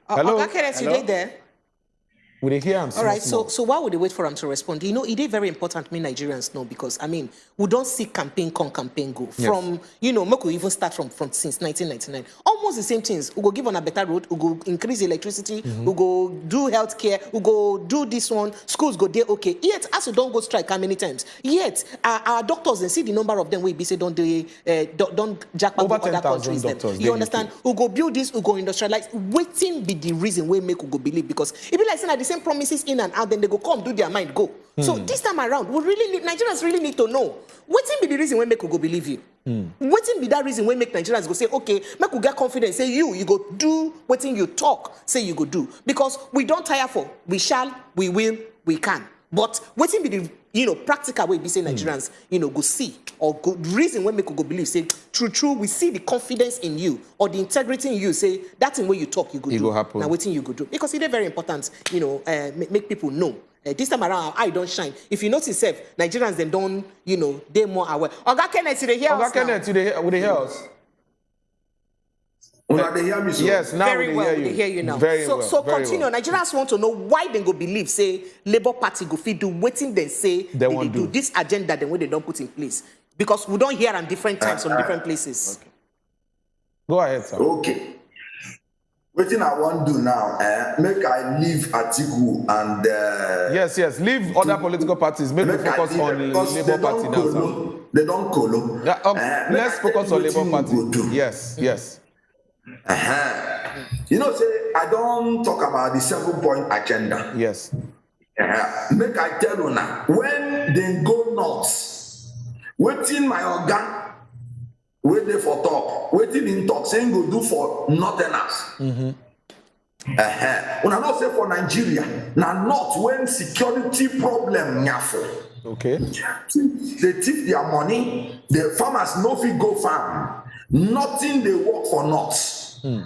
Hello? Oga Kenneth, you there? We hear him. All right, so why would they wait for him to respond? You know, it is very important me Nigerians know, because I mean, we don't see campaign come, campaign go. From, you know, Moko even start from since 1999. Almost the same things. We go give on a better road, we go increase electricity, we go do healthcare, we go do this one, schools go there, okay. Yet, as we don't go strike how many times? Yet, our doctors, and see the number of them we be say don't jack over other countries. doctors, you understand? We go build this, we go industrialize. Waiting be the reason we make we go believe, because it be like saying that the same promises in and out, then they go come do their mind go. So this time around, we really need, Nigerians really need to know. Waiting be the reason we make we go believe you. Waiting be that reason we make Nigerians go say, okay, make we get confidence. Say you go do waiting you talk. Say you go do, because we don't tire for. We shall, we will, we can. But waiting be the practical way be say Nigerians go see or go reason when make we go believe. Say true we see the confidence in you or the integrity in you. Say that in way you talk you go do. Go happen. Now waiting you go do, because it is very important. Make people know. This time around, our eye don't shine. If you notice, Nigerians then don't, they're more aware. Oga Kenneth, you hear us? Oga Kenneth, you hear us? They hear me, so. Yes, now very well, we hear you now. Very so well, so very continue. well. Nigerians want to know why they go believe, say, Labour Party go fit do waiting they say they do this agenda then when they don't put in place. Because we don't hear on different times from different places. Okay. Go ahead, sir. Okay. Waiting I want to do now, make I leave Atiku and... yes, leave other political parties. Make we focus on the Labour Party now, sir. They don't colo. Yeah, let's focus on Labour Party. Yes. You know, say, I don't talk about the 7-point agenda. Yes. Make I tell you now, when they go north, waiting my organ, wait there for talk, waiting in talk, saying go do for northerners. When I not say for Nigeria, now not when security problem nyafo. Okay. They take their money, the farmers no fit go farm. Nothing they work for north.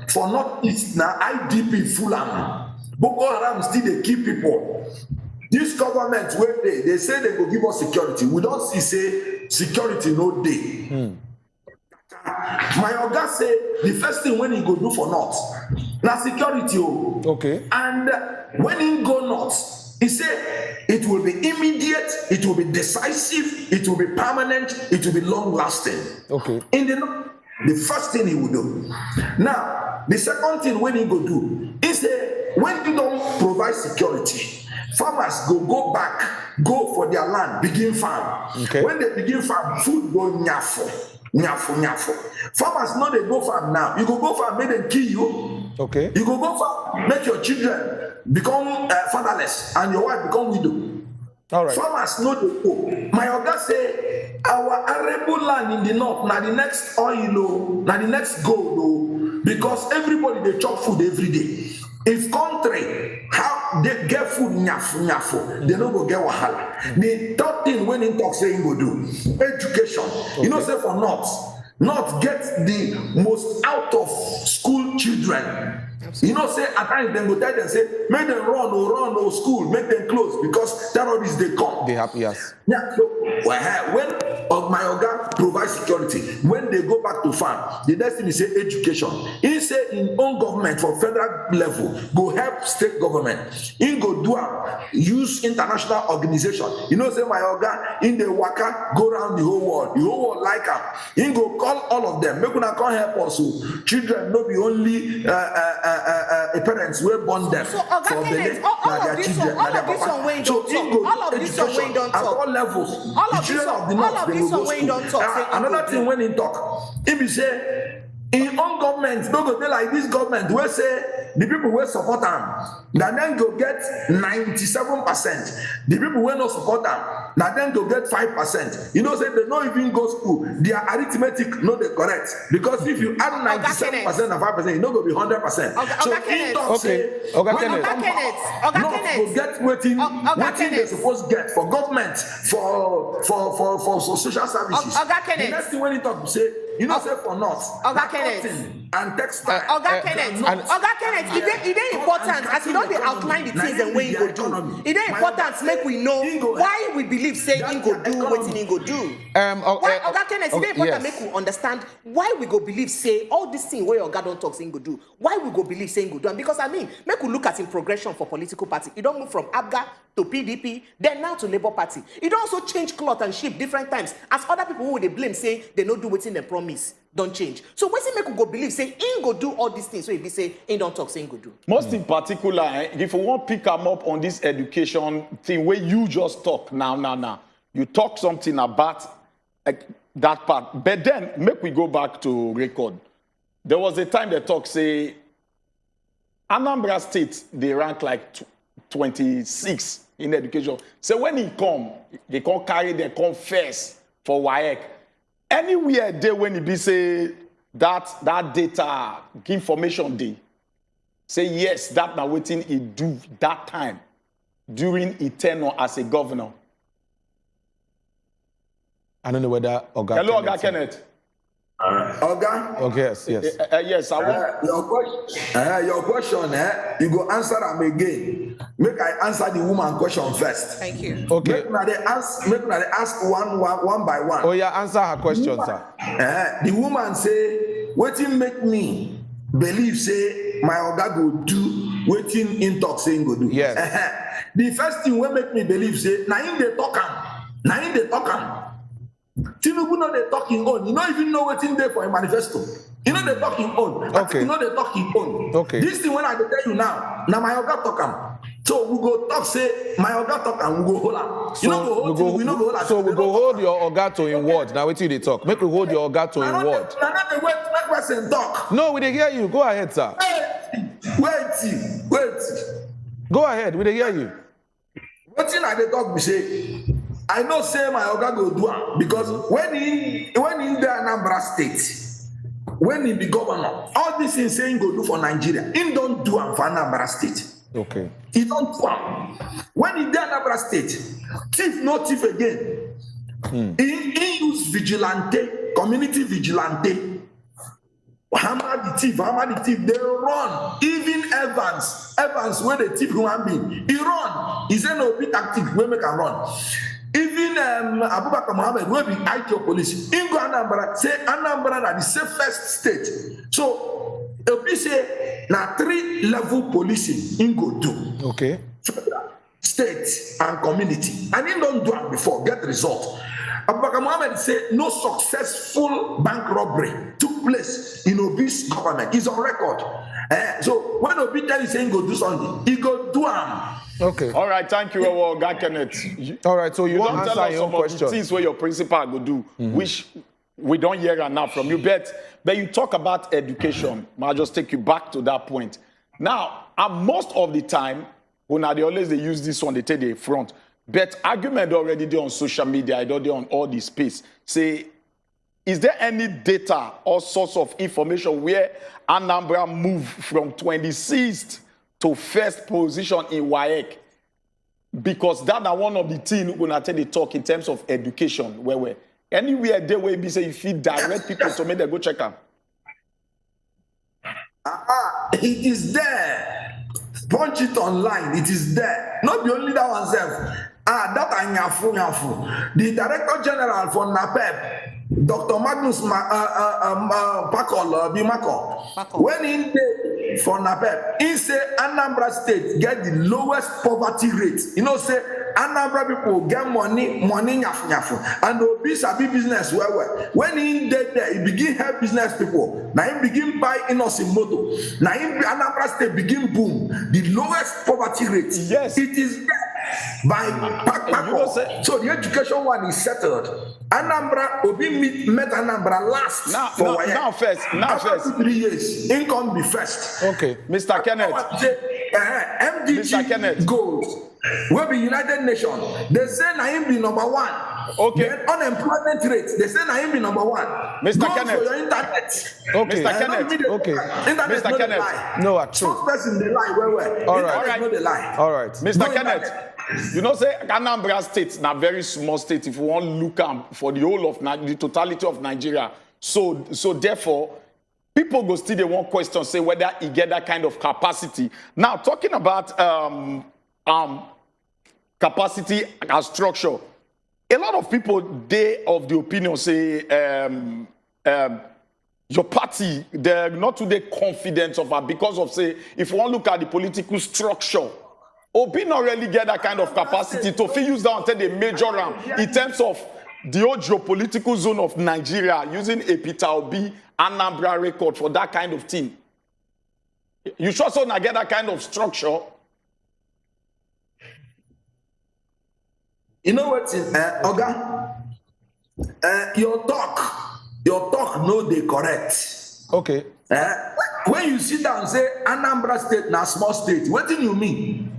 For northeast now IDP Fulham. Boko Haram still they keep people. This government where they say they will give us security. We don't see say security no day. My oga say the first thing when he go do for north, now security. Okay. And when he go north, he say it will be immediate, it will be decisive, it will be permanent, it will be long lasting. Okay. In the first thing he will do. Now, the second thing when he go do is when you don't provide security, farmers go back, go for their land, begin farm. Okay. When they begin farm, food go nyafo. Farmers know they go farm now. You go farm, make them kill you. Okay. You go farm, make your children become fatherless and your wife become widow. All right. Farmers know the go. My oga say our arable land in the north, now the next oil, now the next gold, because everybody they chop food every day. If country how they get food nyafo, they don't go get wahala. The third thing when in talk saying go do education. Okay. You know, say for not get the most out of school children. You know, say at times they go tell them say make them run school, make them close because terrorists they come. They have yes. Yeah. So when my organ provide security, when they go back to farm, the next thing is say education. He say in own government for federal level go help state government. He go do use international organization. You know, say my organ in the waka go around the whole world like him. He go call all of them. Make una come help us. So children no be only parents will born them. So all of this one when you don't talk. At all levels. All of this one when you don't talk. Another thing when he talk, if you say in own government, don't go there like this government, we say the people will support them, then go get 97%. The people will not support them, then go get 5%. You know, say they don't even go school. Their arithmetic no they correct. Because if you add 97% and 5%, you know go be 100%. So in talk say go get waiting they supposed to get for government, for social services. The next thing when he talk say, you know, say for not. Oga Kenneth. and textile. Oga Kenneth, it ain't important as you don't outline the things and where you go do. It ain't important make we know why we believe say he go do what he go do. Why Oga Kenneth, it ain't important make we understand why we go believe say all this thing where Oga don't talk say he go do. Why we go believe say he go do? And because I mean, make we look at him progression for political party. It don't move from ABGA to PDP, then now to Labour Party. It also change cloth and shape different times. As other people who they blame say they don't do what's in the promise, don't change. So what's it make we go believe say he go do all these things? So if he say he don't talk, say he go do. Most in particular, if we want to pick them up on this education thing where you just talk now, you talk something about that part. But then make we go back to record. There was a time they talk say Anambra State they rank like 26 in education. So when he come, they can't carry their confess for WAEC. Anywhere there when he be say that data information day, say yes, that now waiting he do that time during his tenure as a governor. I don't know whether Oga. Hello, Oga Kenneth. Oga? Okay, yes. Yes, I want. Your question, you go answer them again. Make I answer the woman question first. Thank you. Okay. Make they ask one by one. Oh yeah, answer her question, sir. The woman say, wetin make me believe say my Oga go do wetin in talk say go do. Yes. The first thing wey make me believe say na him dey talk am. Tinubu no dey talk him own. You no even know wetin dey for him manifesto. You know they talk him own. Okay. You know they talk him own. Okay. This thing when I tell you now my Oga talk am. So we go talk say my Oga talk and we go hold am. So we go hold your Oga to him word. Now wetin you dey talk? Make we hold your Oga to him word. Na not the way make person talk. No, we dey hear you. Go ahead, sir. Wait. Go ahead. We dey hear you. Wetin I dey talk be say I know say my Oga go do am because when he dey Anambra State, when he be governor, all these things saying go do for Nigeria, he don't do am for Anambra State. Okay. He don't do am. When he dey Anambra State, thief no thief again. He use vigilante, community vigilante. Hammer the thief, they run. Even Evans where the thief human being, he run. He say no big tactic, we make him run. Even Abubakar Mohammed will be IT police. In go Anambra, say Anambra are the safest state. So if we say na 3-level policing in go do. Okay. Federal, state and community. And he don't do it before, get result. Abubakar Mohammed say no successful bank robbery took place in Obi's government. It's on record. So when Obi tell you saying go do something, he go do am. Okay. All right, thank you, Oga Kenneth. All right, so you want to answer your own question. question. Things where your principal go do, which we don't hear enough from you. But you talk about education. I'll just take you back to that point. Now, most of the time, when they always use this one, they take the front. But argument already there on social media, I don't on all the space. Say, is there any data or source of information where Anambra moved from 26th to first position in WAEC? Because that's one of the things when I tell the talk in terms of education, where anywhere there where you say you feed direct people to make them go check them. It is there. Punch it online. It is there. Not the only that one self. That Nyafu. The Director General for NAPEP, Dr. Magnus Pakol Bimako, when he did for NAPEP, he said Anambra State get the lowest poverty rate. You know, say Anambra people get money nyafu, and Obi sabi business well. When he did there, he begin help business people. Now he begin buy innocent motor. Now Anambra State begin boom. The lowest poverty rate. Yes, it is there. By Pakpako. So the education one is settled. Anambra, Obi met Anambra last. Now first. 3 years, income be first. Okay, Mr. Kenneth. MDG goals. We be United Nations. They say na him be number 1. Okay. Then unemployment rate. They say na him be number 1. Mr. Go Kenneth. for your internet. Okay. Mr. Kenneth. Okay. Internet Mr. no Kenneth. lie. No, true. First person they lie well. All right. Internet no dey lie. All right. Mr. Kenneth. You know, say Anambra State na very small state. If you want to look for the whole of the totality of Nigeria, so therefore, people go still they want question say whether he get that kind of capacity. Now talking about capacity and structure, a lot of people they of the opinion say your party they're not today confident of her because of say if you want to look at the political structure, Obi not really get that kind of capacity to fit use that until they major round in terms of the whole geopolitical zone of Nigeria using a Peter Obi Anambra record for that kind of thing. You sure so not get that kind of structure? You know what, Oga? Your talk no they correct. Okay. When you sit down and say Anambra state na small state, what do you mean?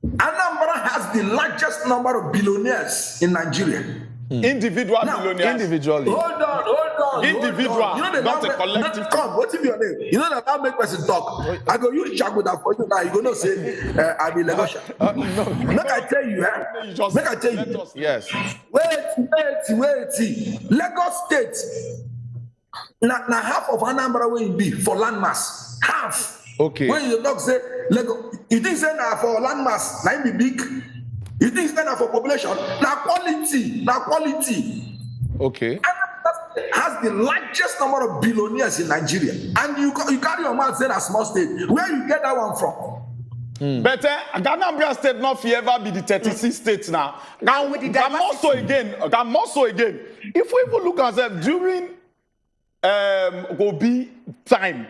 Anambra has the largest number of billionaires in Nigeria. Individual billionaires. Individually. Hold on. Individual, You know not a collective. Come, what's your name? You know that I'll make person talk. I go use Chagoda for you now. You gonna say I be Lagosha. Make I tell you, make I tell you. Yes. Wait. Lagos State. Now half of Anambra will be for landmass. Half. Okay. When you talk say Lagos, you think say now for landmass, now be big. You think stand for population? Now quality. Okay. Anambra has the largest number of billionaires in Nigeria. And you carry your mouth say a small state. Where you get that one from? But Anambra state not ever be the 36 states now. Now more so again. If we even look at them during Obi time,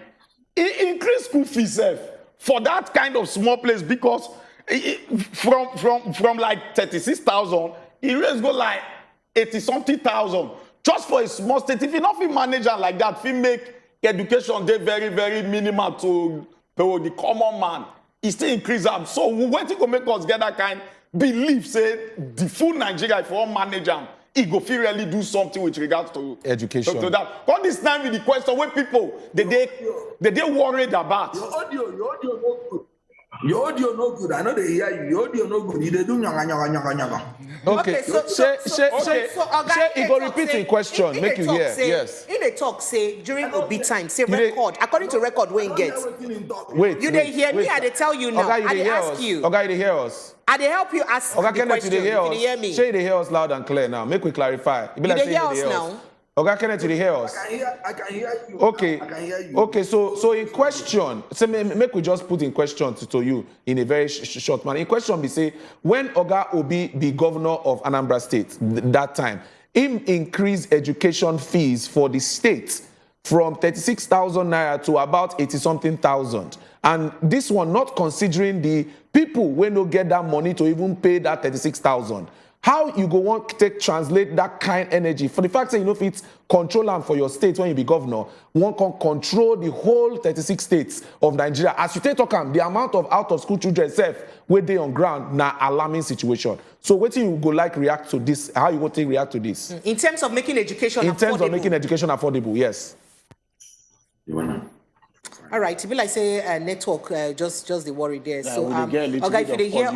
it increased school fees for that kind of small place because from like 36,000, it raised go like 80-something thousand just for a small state. If you not feel manager like that, if you make education they very, very minimal to the common man, it still increase up. So we want to make us get that kind belief, say the full Nigeria, if you manage them, he go feel really do something with regards to education. To that. All this time with the question where people they worried about. Your audio no good. Your audio no good. I know they hear you. Your audio no good. They do nyanga. Okay. Say he go repeat the question. Make you hear. Yes. In the talk say during Obi time say record according to record when get. Wait. You dey hear me? I dey tell you now. I dey ask you. Okay, you hear us. I dey help you ask the question. You dey hear me? Say they hear us loud and clear now. Make we clarify. You dey hear us now? Okay, Kenneth, you dey hear us? I can hear you. Okay. I can hear you. Okay, so in question, so make we just put in question to you in a very short manner. In question, we say, when Oga Obi be governor of Anambra State that time, him increased education fees for the state from 36,000 naira to about 80-something thousand. And this one not considering the people when no get that money to even pay that 36,000. How you go want to translate that kind energy for the fact that you know if it's control them for your state when you be governor, one can control the whole 36 states of Nigeria. As you take talk the amount of out of school children self where they on ground na alarming situation. So what you go like react to this? How you go take react to this? In terms of making education affordable. In terms of making education affordable, yes. All right, if you like say network, just the worry there. So, okay, if you hear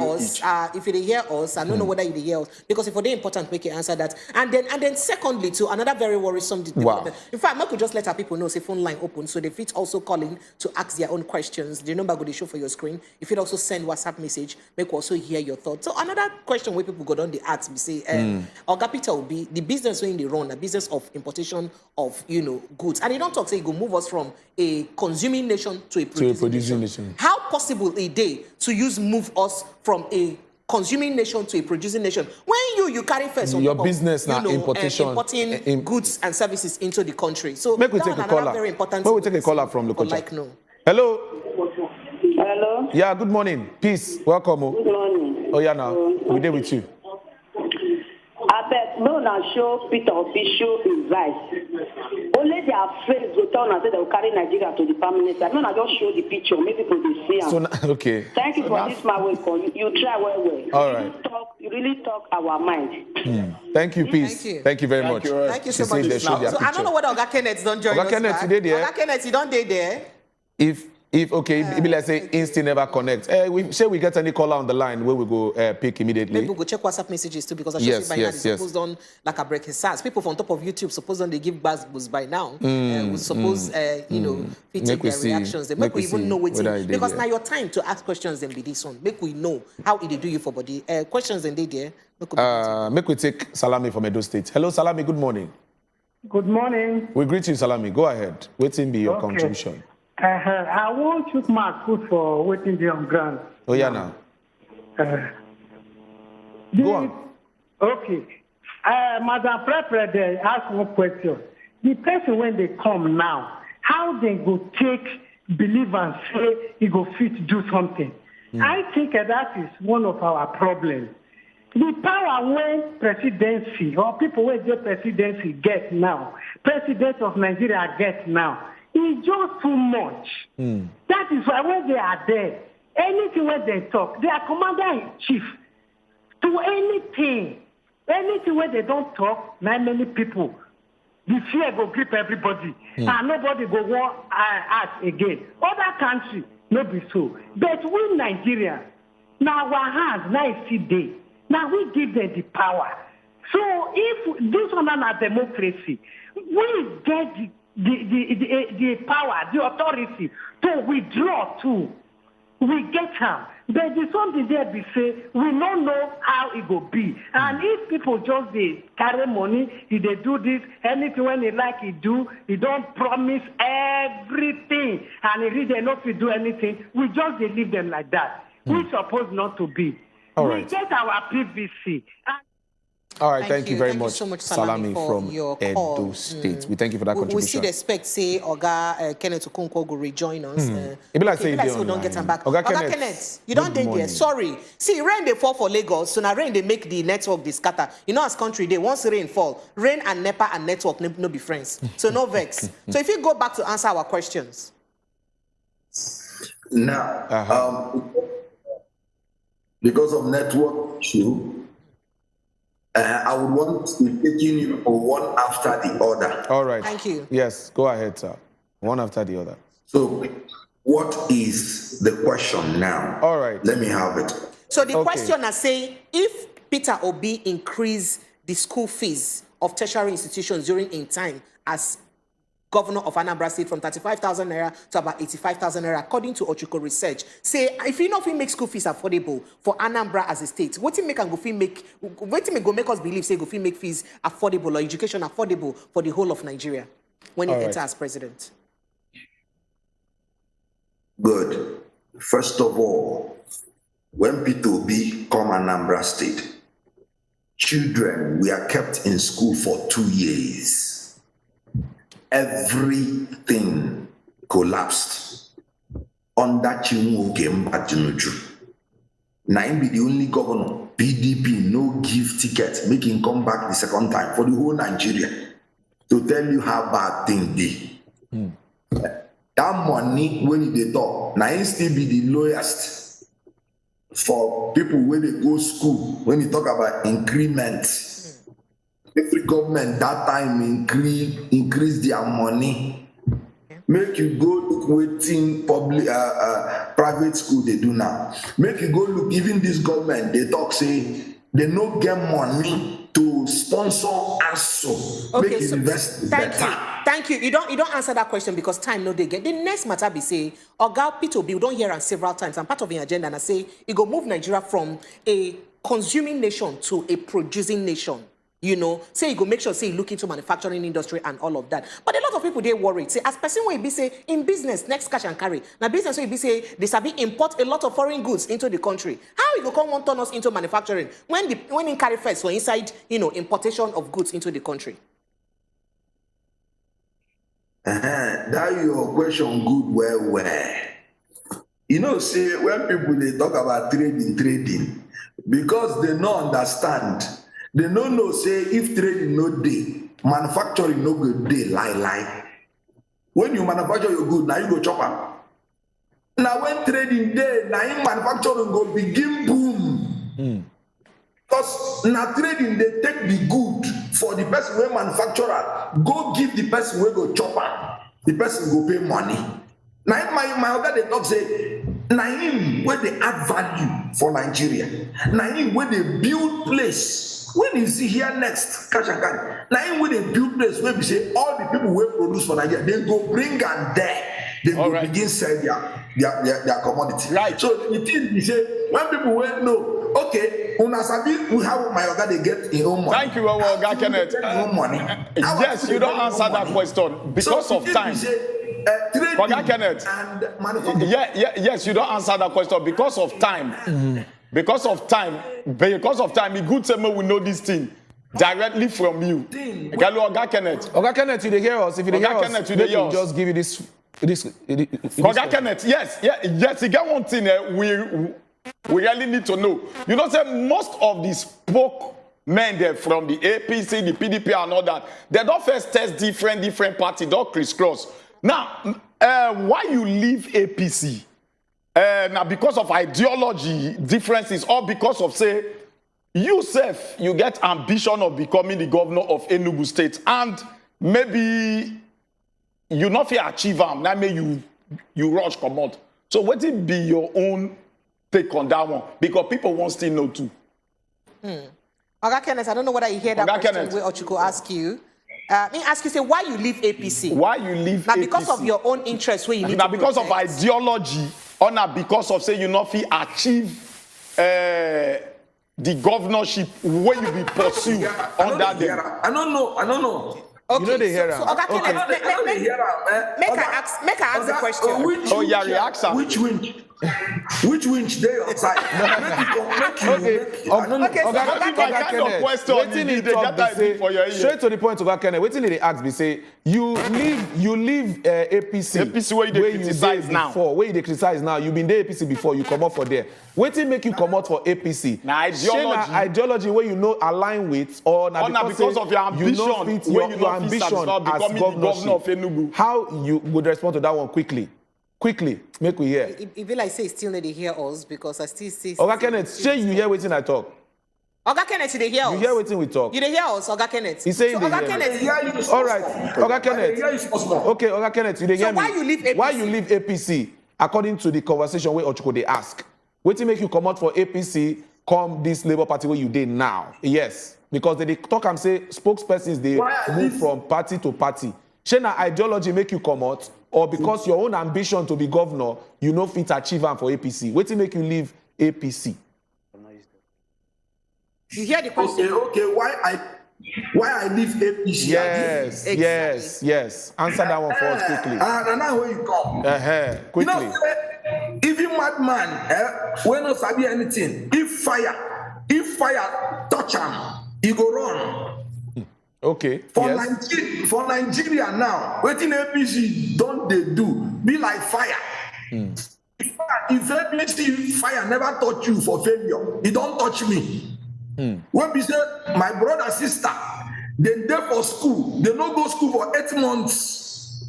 us, I don't know whether you hear us because if they important, make you answer that. And then secondly, to another very worrisome development. In fact, I could just let our people know say phone line open, so they fit also calling to ask their own questions. The number go to show for your screen. If you also send WhatsApp message, make also hear your thoughts. So another question where people go down the ask me say, Oga Peter will be the business when they run, the business of importation of goods, and they don't talk say it go move us from a consuming nation to a producing nation. How possible a day to move us from a consuming nation to a producing nation when you carry first on your business now importing goods and services into the country? So make we take a caller. Very important. Make we take a caller from local. Hello. Hello. Yeah. Good morning. Peace. Welcome. Good morning. Oh yeah. Now we there with you. I bet no na show Peter official is right. Only their friends will turn and say they will carry Nigeria to the permanent side. No, na just show the picture, make people dey see am. So okay. Thank you for this my way call. You try well. All right. You really talk our mind. Thank you, Peace. Thank you very much. Thank you so much. So I don't know whether Oga Kenneth don't join us. Oga Kenneth, you there? Oga Kenneth, you don't there? If If let's say Insta never connect. Shall we get any caller on the line where we go pick immediately? Maybe we go check WhatsApp messages too, because I should see by now supposed on like a break his size. People from top of YouTube suppose on they give buzz by now. We suppose we take their reactions. They make we even know what because now your time to ask questions and be this one. Make we know how it do you for body. Questions and they there. Make we take Salami from Edo State. Hello, Salami. Good morning. Good morning. We greet you, Salami. Go ahead. Waiting be your contribution. I want to my food for waiting the on ground. Oh, yeah, now. Go on. Okay. Madam Prepre, ask one question. The person, when they come now, how they go take, believe and say he go fit do something? I think that is one of our problems. The power when presidency or people when the presidency get now, president of Nigeria get now, is just too much. That is why when they are there, anything when they talk, they are commander-in-chief to anything. Anything when they don't talk, not many people. The fear go grip everybody. And nobody go want ask again. Other countries, no be so. But we Nigerians, now our hands, now it's still there. Now we give them the power. So if this one is a democracy, we get the power, the authority to withdraw too. We get them. But the something there be say, we don't know how it will be. And if people just they carry money, if they do this, anything when they like it do, they don't promise everything. And if they not to do anything, we just they leave them like that. We supposed not to be. All we right. get our PVC. All right, thank you very Thank you much, so much, Salami for from your Edo call. State. We thank you for that We contribution. still expect, say, Oga Kenneth Okonkwo will rejoin us. It be like say we don't get him back. Oga Kenneth, you don't dey there. Sorry. See, rain they fall for Lagos, so now rain they make the network they scatter. You know, as country, they once rain fall, rain and NEPA and network no be friends. So no vex. So if you go back to answer our questions. Now, because of network issue, I would want to be taking you one after the other. All right. Thank you. Yes, go ahead, sir. One after the other. So, what is the question now? All right. Let me have it. So the question is saying, if Peter Obi increase the school fees of tertiary institutions during in time as governor of Anambra State from 35,000 naira to about 85,000 naira, according to Ochiko research, say if you know if we make school fees affordable for Anambra as a state, what make and go make us believe say go make fees affordable or education affordable for the whole of Nigeria when he enters as president? Good. First of all, when Peter Obi come Anambra State, children were kept in school for 2 years. Everything collapsed under Chimuoke Mbatinuju. Now him be the only governor, PDP, no give ticket, make him come back the second time for the whole Nigeria to tell you how bad thing be. That money, when they talk, now him still be the lowest for people when they go school, when you talk about increments. Every government that time increase their money. Make you go look waiting public private school they do now. Make you go look, even this government, they talk say they no get money to sponsor ASO. Okay, make so invest thank you. You don't answer that question because time no they get. The next matter be say, Oga Peter Obi, we don't hear am several times, and part of the agenda and I say it go move Nigeria from a consuming nation to a producing nation. You know, say you go make sure, say you look into manufacturing industry and all of that. But a lot of people, they worried. Say, as person will be say, in business, next cash and carry. Now business will be say, they sabi import a lot of foreign goods into the country. How you go come and turn us into manufacturing when in carry first, so inside, you know, importation of goods into the country? That your question good where. You know, say, when people, they talk about trading, because they don't understand. They don't know, say, if trading no day, manufacturing no good day, lie. When you manufacture your good, now you go chop up. Now when trading day, now in manufacturing go begin boom. Because now trading, they take the good for the person who manufacturer, go give the person who go chop up. The person go pay money. Now my other they talk say, now him where they add value for Nigeria. Now him where they build place. When you see here next, catch and carry. Now him where they build place where we say all the people who produce for Nigeria, they go bring and there. They go begin sell their commodity. Right. So the thing we say, when people will know, okay, unasabi we have my organ they get in own money. Thank you, Oga Kenneth. Yes, you don't answer that question because of time. Oga Kenneth. Yes, you don't answer that question because of time. Because of time, it's good to we know this thing directly from you. Oga Kenneth. Oga Kenneth, you dey hear us. If you dey hear us, let me just give you this. Oga Kenneth, yes, you get one thing we really need to know. You know, say most of the spokesmen there from the APC, the PDP, and all that, they don't first test different parties, don't crisscross. Now, why you leave APC? Now, because of ideology differences, or because of say yourself, you get ambition of becoming the governor of Enugu State, and maybe you not feel achieve them. Now, maybe you rush come out. So, what it be your own take on that one? Because people want still know too. Oga Kenneth, I don't know whether you hear that Oga question Kenneth. where Atiku ask you. Me ask you, say, why you leave APC? Why you leave now, APC? because of your own interest, where you need now to because of protect. ideology, or not because of say you not feel achieve the governorship where you be pursued under them. I don't know. Okay, you know they hear so Oga Kenneth, make I ask the question. Reaction. Which winch they outside? Straight to the point, Oga Kenneth. Waiting they ask me say you leave APC where you criticize now. Where you criticize now. You been there APC before. You come up for there. Waiting make you come out for APC. Now ideology where you know align with or because of your ambition. You know fit your ambition as governor of Enugu. How you would respond to that one quickly? Quickly, make we hear. If you like say still need to hear us because I still say. Oga Kenneth, say you hear wetin I talk. Oga Kenneth, they hear us. You hear wetin we talk. You dey hear us, Oga Kenneth. He say so they Oga hear. Kenneth. All right, Oga Kenneth. Okay, Oga Kenneth, you dey hear me. So why you leave APC? Why you leave APC? According to the conversation where Atiku they ask, wetin make you come out for APC? Come this Labour Party where you dey now? Yes, because they talk and say spokespersons they move from party to party. Shey na ideology make you come out, or because your own ambition to be governor, you know fit achieve am for APC. Wetin make you leave APC? You hear the question? Okay. Why I leave APC? Yes. Answer that one for us quickly. And now where you come? Quickly. You know, even madman, we not sabi anything. If fire touch him, he go run. Okay. For Nigeria now, wetin APC don't they do? Be like fire. If APC fire never touch you for failure, it don't touch me. When we say my brother sister, they there for school, they no go school for 8 months.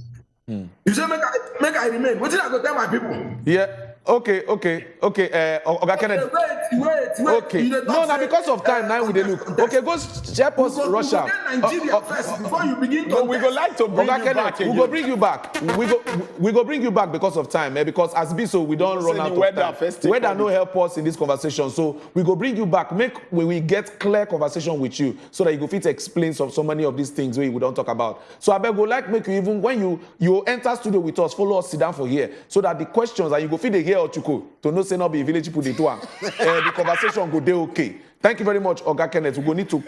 You say make I remain. What did I go tell my people? Yeah. Okay. Oga Kenneth. Wait. Okay. No, now because of time, now we dey look. Okay, go help us rush out. Nigeria first before you begin to. We go like to bring you back. We go bring you back. We go bring you back because of time, because as be so we don't run out of time. Weather no help us in this conversation, so we go bring you back. We get clear conversation with you so that you go fit explain so many of these things we don't talk about. So I beg go like make you even when you enter studio with us, follow us, sit down for here, so that the questions and you go fit dey hear Atiku to know say not be village people dey do am. The conversation go dey okay. Thank you very much, Oga Kenneth. We go need to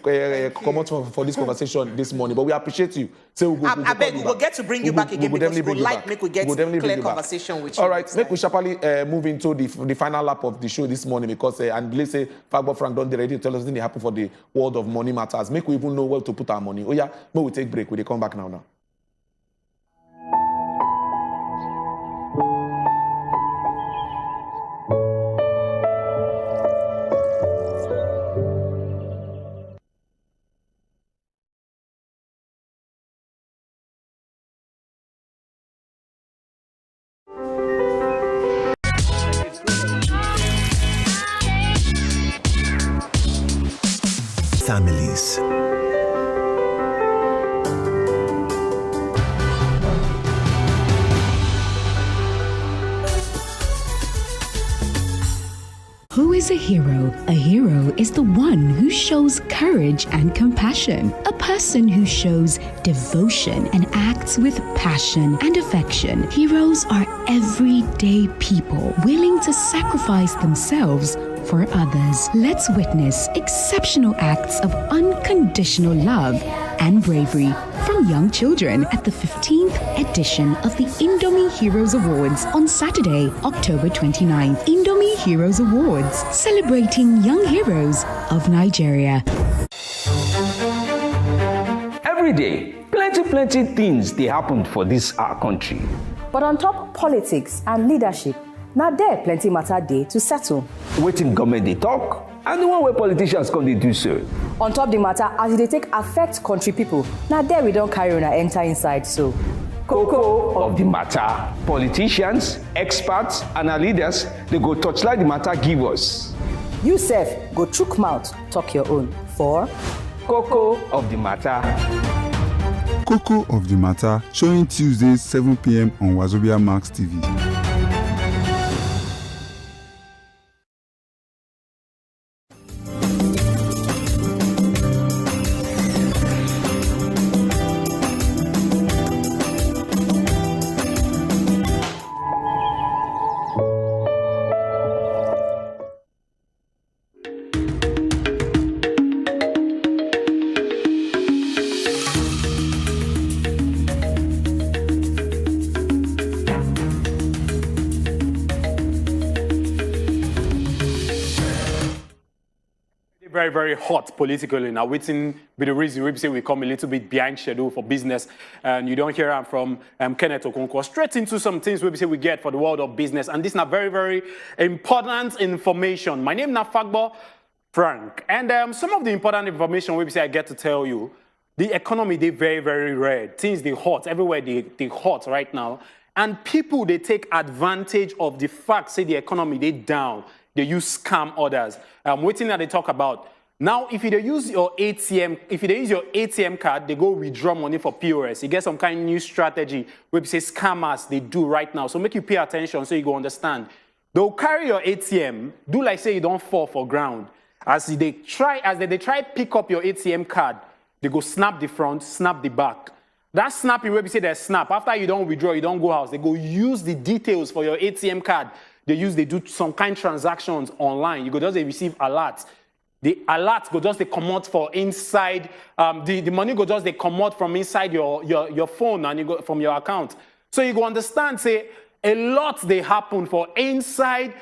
come out for this conversation this morning, but we appreciate you. So we will get to bring you back again because we would like make we get clear conversation with you. All right, make we sharply move into the final lap of the show this morning because and believe say Fagbo Frank don dey ready to tell us what happen for the world of money matters. Make we even know where to put our money. Oh yeah, but we take break. We dey come back now. Families. Who is a hero? A hero is the one who shows courage and compassion. A person who shows devotion and acts with passion and affection. Heroes are everyday people willing to sacrifice themselves for others. Let's witness exceptional acts of unconditional love and bravery from young children at the 15th edition of the Indomie Heroes Awards on Saturday, October 29th. Indomie Heroes Awards, celebrating young heroes of Nigeria. Every day, plenty things they happen for this our country. But on top politics and leadership, now there plenty matter day to settle. Waiting government they talk, and the one where politicians come they do so. On top the matter as they take affect country people, now there we don't carry on and enter inside so. Cocoa of the matter. Politicians, experts, and our leaders, they go touchlight the matter give us. You sef, go chook mouth, talk your own. For Cocoa of the matter. Cocoa of the matter, showing Tuesdays 7 p.m. on Wazobia Max TV. Very hot politically now, waiting be the reason we say we come a little bit behind schedule for business, and you don't hear from Kenneth Okonkwo straight into some things we say we get for the world of business, and this is very important information. My name is Fagbo Frank, and some of the important information we say I get to tell you. The economy they very red, things they hot everywhere, they hot right now, and people they take advantage of the fact say the economy they down. They use scam orders. Waiting that they talk about. Now, if you use your ATM card, they go withdraw money for POS. You get some kind of new strategy where say scammers they do right now. So make you pay attention so you go understand. They'll carry your ATM, do like say you don't fall for ground. As they try pick up your ATM card, they go snap the front, snap the back. That snapping where we say they snap. After you don't withdraw, you don't go house. They go use the details for your ATM card. They do some kind of transactions online. You go just receive alerts. The alerts go just they come out for inside. The money go just they come out from inside your phone and you go from your account. So you go understand say a lot they happen for inside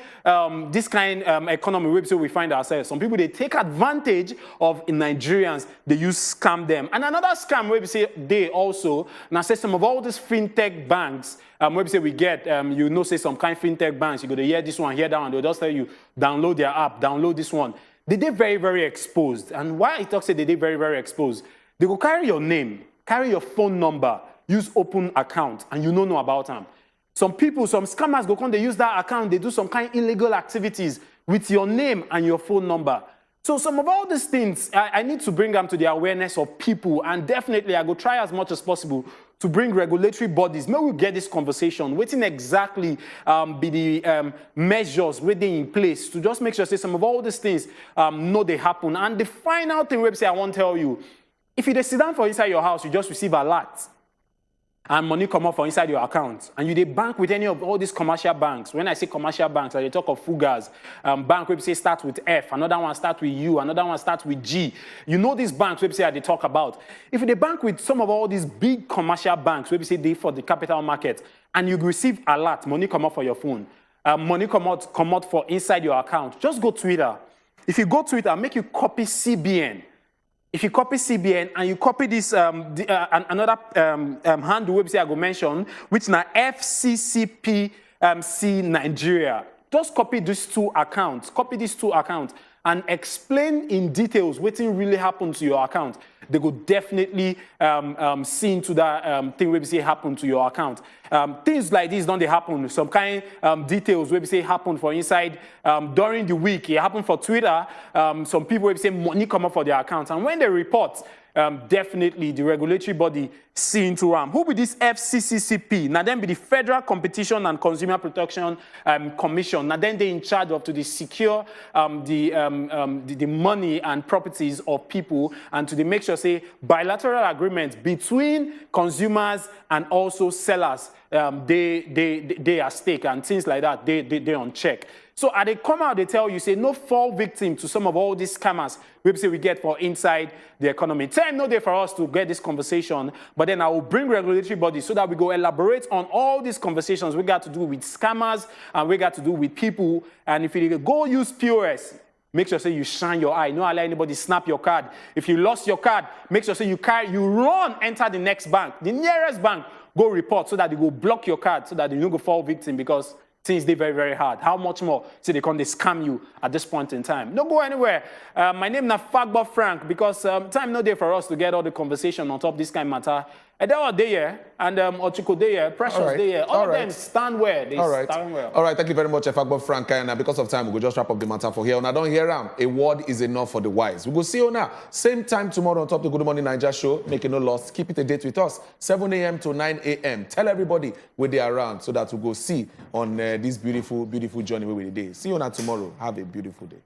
this kind economy where we find ourselves. Some people they take advantage of Nigerians. They use scam them. And another scam where we say they also now say some of all these fintech banks. Where we say we get say some kind of fintech banks. You go to hear this one, hear that one. They'll just tell you download their app, download this one. They very exposed. And why I talk say they very exposed? They go carry your name, carry your phone number, use open account, and you don't know about them. Some people, some scammers go come, they use that account, they do some kind of illegal activities with your name and your phone number. So some of all these things, I need to bring them to the awareness of people, and definitely I go try as much as possible to bring regulatory bodies. Maybe we'll get this conversation, waiting exactly be the measures waiting in place to just make sure say some of all these things know they happen. And the final thing I want to tell you, if you sit down for inside your house, you just receive a lot. And money come up from inside your account. And you they bank with any of all these commercial banks. When I say commercial banks, I talk of Fugas. Bank where say start with F, another one start with U, another one start with G. You know these banks where say they talk about. If they bank with some of all these big commercial banks where say they for the capital market, and you receive a lot, money come up for your phone. Money come out for inside your account. Just go Twitter. If you go Twitter, make you copy CBN. If you copy CBN and you copy this another handle website I go mention, which now FCCPC Nigeria. Just copy these two accounts. Copy these two accounts and explain in details what really happened to your account. They go definitely see into that thing where we say happen to your account. Things like this don't they happen. Some kind details where we say happen for inside during the week. It happened for Twitter. Some people where we say money come up for their accounts, and when they report, definitely the regulatory body see into them. Who be this FCCCP? Now then be the Federal Competition and Consumer Protection Commission. Now then they in charge of to secure the money and properties of people and to make sure say bilateral agreements between consumers and also sellers they are stake and things like that they on check. So they come out, they tell you, say, no fall victim to some of all these scammers we get for inside the economy. Time no day for us to get this conversation, but then I will bring regulatory bodies so that we go elaborate on all these conversations we got to do with scammers and we got to do with people. And if you go use POS, make sure say you shine your eye. Don't allow anybody snap your card. If you lost your card, make sure say you run, enter the next bank, the nearest bank, go report so that they go block your card so that you don't go fall victim because things they very, very hard. How much more so they can scam you at this point in time? Don't go anywhere. My name is Fagbo Frank because time no day for us to get all the conversation on top this kind of matter. And they are there, and Atiku there, Precious there. All of them stand where they stand well. All right, thank you very much, Fagbo Frank. And because of time, we'll just wrap up the matter for here. And I don't hear a word is enough for the wise. We will see you now. Same time tomorrow on top of the Good Morning Nigeria show. Making no loss. Keep it a date with us. 7 a.m. to 9 a.m. Tell everybody where they are around so that we'll go see on this beautiful, beautiful journey where we did. See you now tomorrow. Have a beautiful day.